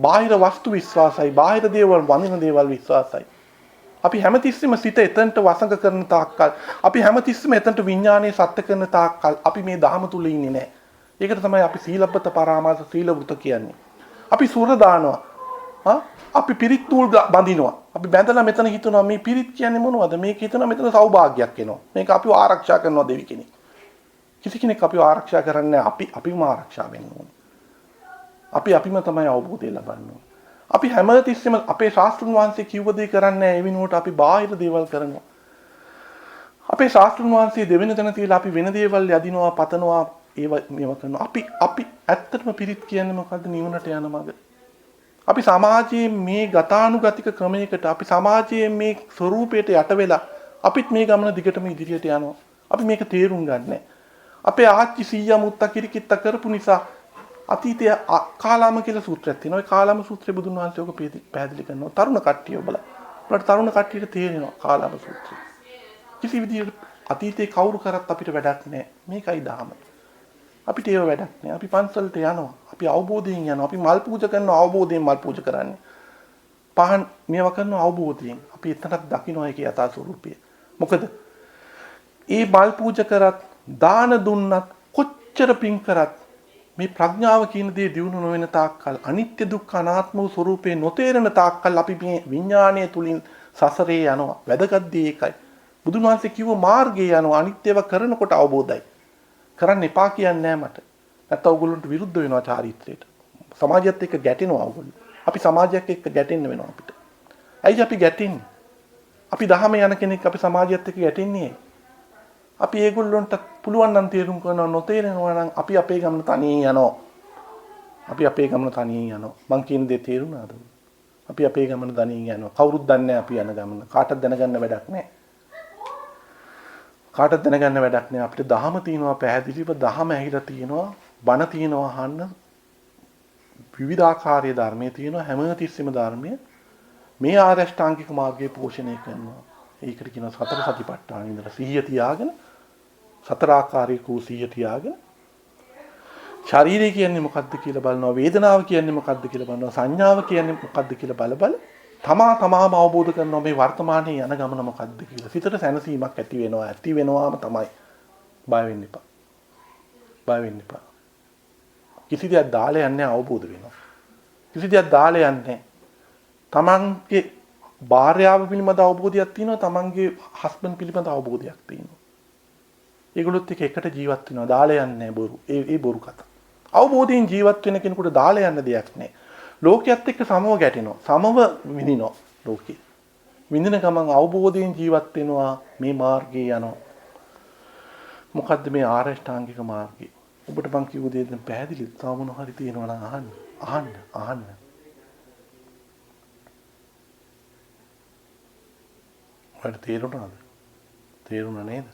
බාහිර වස්තු විශ්වාසයි. බාහිර දේවල් වඳින දේවල් විශ්වාසයි. අපි හැමතිස්සෙම සිත එතනට වසඟ කරන තාක්කල්, අපි හැමතිස්සෙම එතනට විඥානයේ සත්‍ය කරන තාක්කල් අපි මේ ධහම තුල ඉන්නේ නැහැ. ඒකට තමයි අපි සීලබ්බත පරාමාස සීල වෘත කියන්නේ. අපි සූර දානවා. අපි පිරිත් නූල් බඳිනවා. අපි බැඳලා මෙතන හිතනවා මේ පිරිත් කියන්නේ මොනවද? මේක හිතනවා මෙතන සෞභාග්‍යයක් එනවා. මේක අපිව ආරක්ෂා කරනවා දෙවි කෙනෙක්. කිසි කෙනෙක් අපිව ආරක්ෂා කරන්නේ අපිම ආරක්ෂා වෙන්න ඕනේ. අපිම තමයි අවබෝධය ලබන්නේ. අපි හැමතිස්සෙම අපේ ශාස්ත්‍රුන් වහන්සේ කිව්ව දේ කරන්නේ නැහැ. ඒ වෙනුවට අපි බාහිර දේවල් කරනවා. අපේ ශාස්ත්‍රුන් වහන්සේ දෙවෙනි තැන තියලා අපි වෙන දේවල් යදිනවා, පතනවා, මේවා කරනවා. අපි ඇත්තටම පිරිත් කියන්නේ මොකද්ද? නිවනට යන මඟ. අපි සමාජයේ මේ ගතානුගතික ක්‍රමයකට, අපි සමාජයේ මේ ස්වરૂපයට යට වෙලා අපිත් මේ ගමන දිගටම ඉදිරියට යනවා. අපි මේක තේරුම් ගන්නෑ. අපේ ආච්චි සීයා මුත්තා කිරිකිත්ත කරපු නිසා අතීතයේ කාලාම කියලා සූත්‍රයක් තියෙනවා. ඒ කාලාම සූත්‍රය බුදුන් වහන්සේ ඔක පැහැදිලි කරනවා. තරුණ කට්ටිය ඔබලා. ඔබට තරුණ කට්ටියට තේරෙනවා කාලාම සූත්‍රය. කිසි විදිහකට අතීතේ කවුරු කරත් අපිට වැඩක් නැහැ. මේකයි ධහම. අපිට ඒව වැඩක් නෑ. අපි පන්සලට යනවා. අපි අවබෝධයෙන් යනවා. අපි මල් පූජා කරනවා අවබෝධයෙන් මල් පූජා කරන්නේ. පහන් මේවා කරනවා අවබෝධයෙන්. අපි එතනක් දකින්න ඒකේ යථා ස්වરૂපය. මොකද ඒ මල් පූජා කරත්, දාන දුන්නත්, කොච්චර පින් කරත් මේ ප්‍රඥාව කියන දේ දියුණු නොවන තාක්කල්, අනිත්‍ය දුක්ඛ අනාත්ම වූ ස්වરૂපේ නොතේරෙන තාක්කල් අපි මේ විඥාණය තුලින් සසරේ යනවා. වැදගත් දේ ඒකයි. බුදුන් වහන්සේ කිව්ව මාර්ගය යනවා අනිත්‍යව කරනකොට අවබෝධයි. කරන්න එපා කියන්නේ නැහැ මට. නැත්නම් ඔයගොල්ලන්ට විරුද්ධ වෙනවා චාරිත්‍රයට. සමාජයත් එක්ක ගැටෙනවා ඔයගොල්ලෝ. අපි සමාජයක් එක්ක ගැටෙන්න වෙනවා අපිට. ඇයි අපි ගැටෙන්නේ? අපි දහම යන කෙනෙක් අපි සමාජයත් එක්ක ගැටෙන්නේ. අපි ඒගොල්ලන්ට පුළුවන් නම් තේරුම් කරනවා නොතේරෙනවා නම් අපි අපේ ගමන තනියෙන් යනවා. අපි අපේ ගමන තනියෙන් යනවා. මං කියන දේ තේරුණාද? අපි අපේ ගමන තනියෙන් යනවා. කවුරුත් දන්නේ නැහැ අපි යන ගමන. කාටවත් දැනගන්න වැඩක් නැහැ. කාටවත් දැනගන්න වැඩක් නැහැ. අපිට දහම තියෙනවා පැහැදිලිව දහම ඇහිලා තියෙනවා. බණ තියෙනවා අහන්න. විවිධාකාරයේ ධර්මයේ තියෙනවා හැමතිස්සෙම ධර්මයේ මේ ආරෂ්ඨාංගික මාර්ගයේ පෝෂණය කරනවා. ඒකට කියනවා සතර සතිපට්ඨාන ඉඳලා සිහිය තියාගෙන සතර ආකාරයක සිහිය තියාගෙන ශරීරය කියන්නේ මොකක්ද කියලා බලනවා වේදනාව කියන්නේ මොකක්ද කියලා බලනවා සංඥාව කියන්නේ මොකක්ද කියලා බල තමාම අවබෝධ කරනවා මේ වර්තමානයේ යන ගමන මොකක්ද කියලා. සිතට සැනසීමක් ඇති වෙනවාම තමයි. බය වෙන්න එපා. බය වෙන්න එපා. කිසි දෙයක් දාලා යන්නේ අවබෝධ වෙනවා. කිසි දෙයක් දාලා යන්නේ තමන්ගේ භාර්යාව පිළිබඳ අවබෝධයක් තියෙනවා තමන්ගේ හස්බන්ඩ් පිළිබඳ අවබෝධයක් තියෙනවා. ඒගොල්ලොත් එකට ජීවත් වෙනවා දාලා යන්නේ බොරු. ඒ බොරු කතා. අවබෝධයෙන් ජීවත් වෙන කෙනෙකුට දාලා යන්න දෙයක් නැහැ. ලෝකයේත් එක්ක සමව ගැටෙනවා. සමව විඳිනවා ලෝකේ. විඳින ගමන් අවබෝධයෙන් ජීවත් වෙනවා මේ මාර්ගයේ යනවා. මොකද්ද මේ ආරෂ්ඨාංගික මාර්ගය? ඔබට මං කිව්ව දේ දැන් පැහැදිලිද? තව මොන හරි තියෙනවා නම් අහන්න. ඔයාලට තේරුණාද? තේරුණා නේද?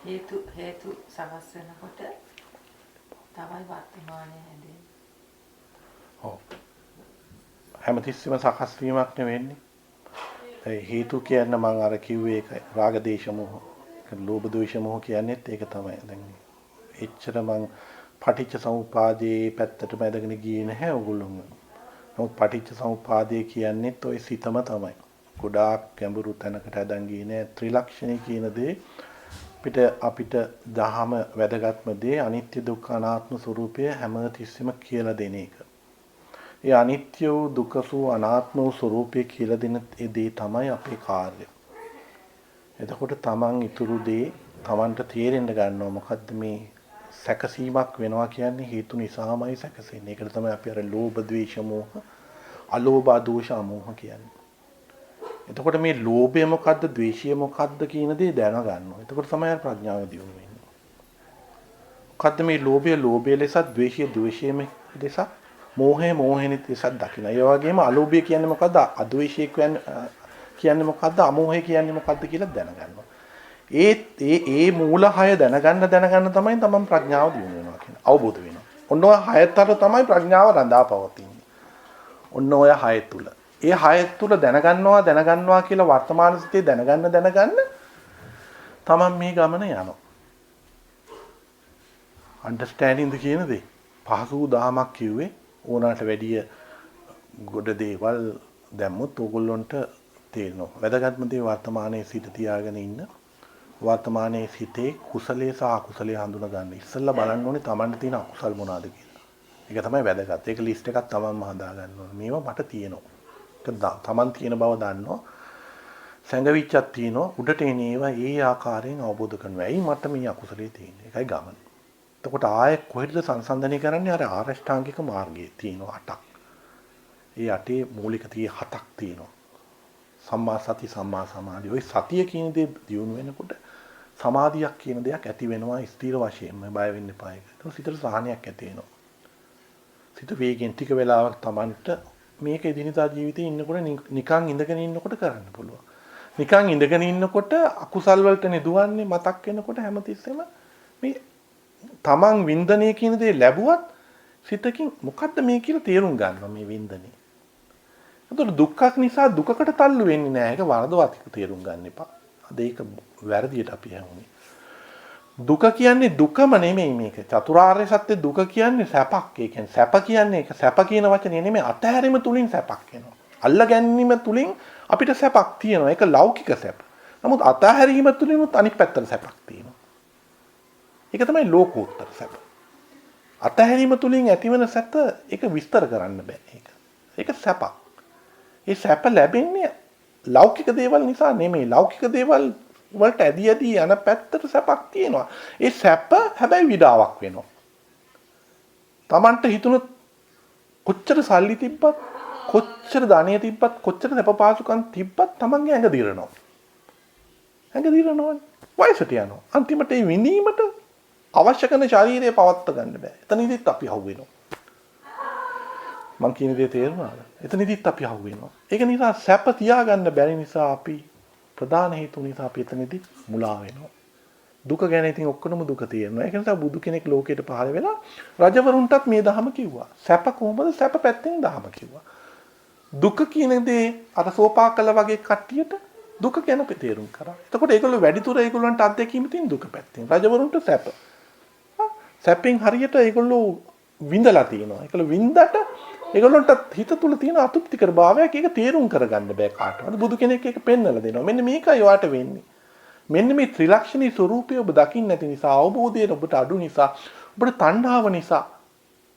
හේතු සකස් වෙනකොට තමයි වර්තමානයේ හැදෙන්නේ. ඔව්. හැමතිස්සෙම සකස් වීමක් නෙවෙන්නේ. ඒ හේතු කියන්නේ මම අර කිව්වේ ඒකයි. රාග දේශ මොහ. ලෝභ ද්වේෂ මොහ කියන්නේත් ඒක තමයි. දැන් එච්චර මං පටිච්ච සමුපාදයේ පැත්තට මැදගෙන ගියේ නැහැ ඕගොල්ලෝම. නමුත් පටිච්ච සමුපාදයේ කියන්නේත් ওই සිතම තමයි. ගොඩාක් ගැඹුරු තැනකට අදන් ගියේ නෑ. ත්‍රිලක්ෂණය කියන දේ අපිට දහම වැදගත්ම දේ අනිත්‍ය දුක්ඛ අනාත්ම ස්වરૂපය හැම තිස්සෙම කියලා දෙන එක. ඒ අනිත්‍ය වූ දුක්ඛ වූ අනාත්ම වූ ස්වરૂපය කියලා දෙන දේ තමයි අපේ කාර්යය. එතකොට තමන් ඉතුරු දේ තමන්ට තේරෙන්න ගන්නවා මොකද්ද මේ සැකසීමක් වෙනවා කියන්නේ හේතු නිසාමයි සැකසෙන්නේ. ඒකට තමයි අපි අර ලෝභ ද්වේෂ මෝහ අලෝභ දෝෂ අමෝහ කියන්නේ. එතකොට මේ ලෝභය මොකද්ද ද්වේෂය මොකද්ද කියන දේ දැනගන්නවා. එතකොට තමයි ප්‍රඥාව දියුණු වෙන්නේ. මොකද්ද මේ ලෝභය ලෙසත් ද්වේෂය ද්වේෂයේ ලෙසත් මෝහය මෝහෙනිත ලෙසත් දකින්න. ඒ වගේම අලෝභය කියන්නේ මොකද්ද අද්වේෂය කියන්නේ මොකද්ද අමෝහය කියන්නේ මොකද්ද කියලා දැනගන්නවා. ඒ මූල හය දැනගන්න තමයි තමන් ප්‍රඥාව දියුණු වෙනවා කියන්නේ. අවබෝධ වෙනවා. ඔන්න ඔය හයතර තමයි ප්‍රඥාව රඳා පවතින්නේ. ඔන්න ඔය හය තුල. ඒ හය තුල දැනගන්නවා කියලා වර්තමාන සිතේ දැනගන්න තමන් මේ ගමන යනවා. understanding ද කියන දේ. පහසු දහමක් කිව්වේ ඕනාට වැඩිය ගොඩ දේවල් දැම්මොත් ඕගොල්ලන්ට තේරෙනවා. වැදගත්ම දේ වර්තමානයේ සිට තියාගෙන ඉන්න. වර්තමානයේ සිටේ කුසලයේ සහ අකුසලයේ හඳුනා ගන්න. ඉස්සෙල්ලා බලන්න ඕනේ Tamanට තියෙන අකුසල් මොනවාද කියලා. ඒක තමයි වැදගත්. ඒක ලිස්ට් එකක් Tamanම හදා ගන්න ඕනේ. මේවා මට තියෙනවා. ඒක Taman තියෙන බව දන්නවා. සංගවිච්චක් තියෙනවා. උඩට එන ඒවා ඒ ආකාරයෙන් අවබෝධ කරනවා. ඇයි මට මේ අකුසලයේ තියෙන්නේ? ඒකයි ගමන. එතකොට ආයෙ කොහෙද සංසන්දනය කරන්නේ? අර ආරෂ්ඨාංගික මාර්ගයේ තියෙනවා 8ක්. ඒ 8 මූලික 7ක් තියෙනවා. සම්මා සති සම්මා සමාධි. ওই සතිය කියන දේ දියුණු වෙනකොට සමාධියක් කියන දෙයක් ඇති වෙනවා ස්ථිර වශයෙන්ම. බය වෙන්න එපා ඒකට. සිතට සහනයක් ඇති වෙනවා. සිත වේගෙන් ටික වෙලාවක් Tamanට මේක එදිනදා ජීවිතේ ඉන්නකොට නිකන් ඉඳගෙන ඉන්නකොට කරන්න පුළුවන්. නිකන් ඉඳගෙන ඉන්නකොට අකුසල් වලට නෙදුවන්නේ මතක් වෙනකොට හැමතිස්සෙම මේ Taman වින්දනය කියන දේ ලැබුවත් සිතකින් මොකද්ද මේ කියලා තේරුම් ගන්නවා මේ වින්දනේ. ඒතකොට දුක්ඛක් නිසා දුකකට තල්ලු වෙන්නේ නැහැ. ඒක වරදවත් තේරුම් ගන්න එපා. අද ඒක වැරදියට අපි හැමුනේ. දුක කියන්නේ දුකම නෙමෙයි මේක. චතුරාර්ය සත්‍ය දුක කියන්නේ සැපක්. ඒ කියන්නේ සැප කියන්නේ ඒක සැප කියන වචනේ නෙමෙයි අතහැරීම තුලින් සැපක් එනවා. අල්ල ගැනීම තුලින් අපිට සැපක් තියෙනවා. ඒක ලෞකික සැප. නමුත් අතහැරීම තුලිනුත් අනිත් පැත්තට සැපක් තියෙනවා. ඒක තමයි ලෝකෝත්තර සැප. අතහැරීම තුලින් ඇතිවන සැප ඒක විස්තර කරන්න බෑ ඒක. ඒක සැපක්. ඒ සැප ලැබෙන්නේ ලෞකික දේවල් නිසා නෙමෙයි. ලෞකික දේවල් වලට ඇදී යන පැත්තට සැපක් තියෙනවා. ඒ සැප හැබැයි විඩාවක් වෙනවා. Tamanට හිතුණොත් කොච්චර සල්ලි තිබ්බත්, කොච්චර ධනෙ තිබ්බත්, කොච්චර සැප පහසුකම් තිබ්බත් Tamanගේ ඇඟ දිරනවා. ඇඟ දිරනවනේ. වයසට යනවා. අන්තිමට ඒ විඳීමට අවශ්‍ය කරන ශරීරය පවත්ව ගන්න බෑ. එතනදිත් අපි හවු වෙනවා. මං කියන දේ තේරුණාද? එතනදිත් අපි හවු වෙනවා. ඒක නිසා සැප තියාගන්න බැරි නිසා අපි ප්‍රධාන හේතු නිසා අපි එතනදි මුලා වෙනවා. දුක ගැන ඉතින් ඔක්කොම දුක තියෙනවා. ඒක නිසා බුදු කෙනෙක් ලෝකයට පහළ වෙලා රජවරුන්ටත් මේ දහම කිව්වා. සැප කොහොමද? සැප පැත්තෙන් දහම කිව්වා. දුක කියන දේ අර සෝපාකල වගේ කට්ටියට දුක ගැන තේරුම් කරා. එතකොට ඒගොල්ලෝ වැඩිතුර ඒගොල්ලන්ට අත්දැකීම තියෙන දුක පැත්තෙන්. රජවරුන්ට සැප. සැපෙන් හරියට ඒගොල්ලෝ විඳලා තියෙනවා. ඒගොල්ලෝ විඳට ඒගොල්ලන්ට හිත තුල තියෙන අතෘප්තිකර භාවයක් ඒක තේරුම් කරගන්න බෑ කාටවත්. බුදු කෙනෙක් ඒක පෙන්වලා දෙනවා. මෙන්න මේකයි ඔයාට වෙන්නේ. මෙන්න මේ ත්‍රිලක්ෂණී ස්වરૂපය ඔබ දකින්න නැති නිසා, අවබෝධය ඔබට අඩු නිසා, ඔබට තණ්හාව නිසා,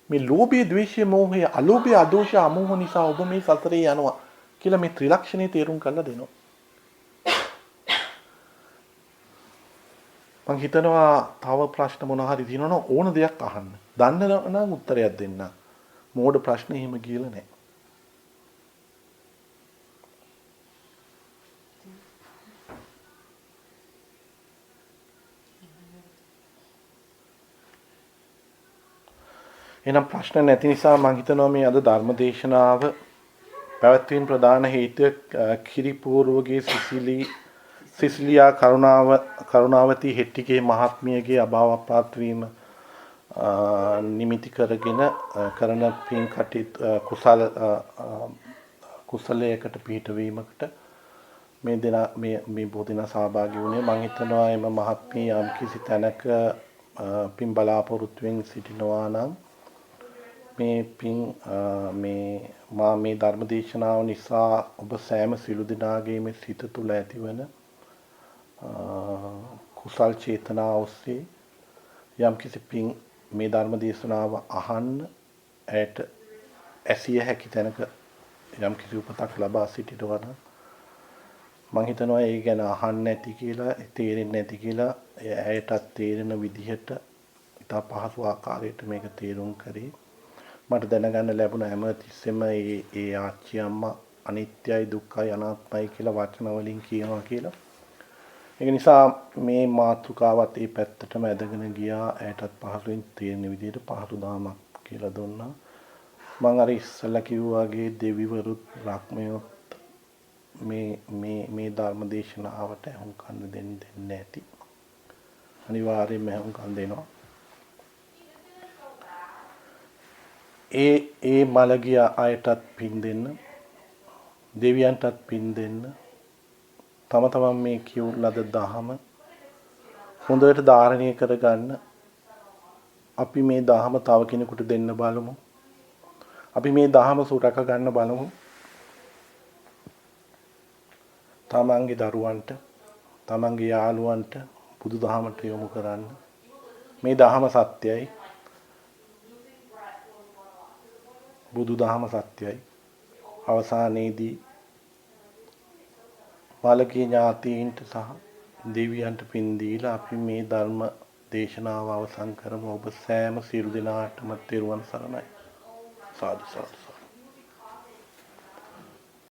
මේ ලෝභය, ද්වේෂය, මෝහය, අලෝභය, අදෝෂය, අමෝහ නිසා ඔබ මේ සතරේ යනවා කියලා මේ ත්‍රිලක්ෂණේ තේරුම් කරලා දෙනවා. මං හිතනවා තව ප්‍රශ්න මොන හරි තියෙනවනම් ඕන දෙයක් අහන්න. දන්න නම් උත්තරයක් දෙන්න. මෝඩ ප්‍රශ්න එහෙම කියලා නැහැ. එහෙනම් ප්‍රශ්න නැති නිසා මම හිතනවා මේ අද ධර්ම දේශනාව පැවැත්වීම ප්‍රධාන හේතුව කිරිපූර්වගේ සිසිලියා කරුණාවති හෙට්ටිගේ මහත්මියගේ අභාවප්‍රාප්ත වීම නිමිති කරගෙන කරන පින් කටයුතු කුසලයකට පිහිටවීමකට මේ දෙනා මේ බොහෝ දෙනා සහභාගී වුණේ. මම හිතනවා එම මහත්මිය යම් කිසි තැනක පින් බලාපොරොත්තුෙන් සිටිනවා නම් මේ පින් මේ ධර්ම දේශනාව නිසා ඔබ සෑම සිළු දිනාගේ මේ සිත තුළ ඇතිවන කුසල් චේතනා ඔස්සේ යම් කිසි පින් මේ ධර්ම දේශනාව අහන්න ඇයට ඇසිය හැකි තැනක යම් කිසි උපතක් ලබා සිටිනවා නම් මම හිතනවා ඒ ගැන අහන්න නැති කියලා තේරෙන්නේ නැති කියලා ඇයටත් තේරෙන විදිහට ඉතා පහසු ආකාරයට මේක තේරුම් කරේ. මට දැනගන්න ලැබුණ හැම තිස්සෙම ඒ ආච්චි අම්මා අනිත්‍යයි දුක්ඛයි අනාත්මයි කියලා වචන වලින් කියනවා කියලා. ඒක නිසා මේ මාතෘකාවත් ඒ පැත්තටම ඇදගෙන ගියා. ඇයටත් පහසුවෙන් තේරෙන විදිහට පහසු දාමක් කියලා දුන්නා. මම අර ඉස්සෙල්ලා කිව්වා වගේ දෙවිවරුත් බ්‍රහ්මයොත් මේ ධර්ම දේශනාවට අහුම්කම් දෙන්නේ නැති. අනිවාර්යයෙන්ම අහුම්කම් දෙනවා. ඒ මළගිය අයටත් පින් දෙන්න, දෙවියන්ටත් පින් දෙන්න. තම තමන් මේ කියු ලද දහම හොඳට ධාරණය කරගන්න. අපි මේ දහම තව කෙනෙකුට දෙන්න බලමු. අපි මේ දහම සුරක ගන්න බලමු. තමන්ගේ දරුවන්ට, තමන්ගේ යාළුවන්ට බුදු දහමට යොමු කරන්න. මේ දහම සත්‍යයි. බුදු දහම සත්‍යයි. අවසානයේදී මාළකී ඥාතීන්ට සහ දෙවියන්ට පින් දීලා අපි මේ ධර්ම දේශනාව අවසන් කරමු. ඔබ සෑම සියලු දෙනාටම තෙරුවන් සරණයි. සාදු සාදු.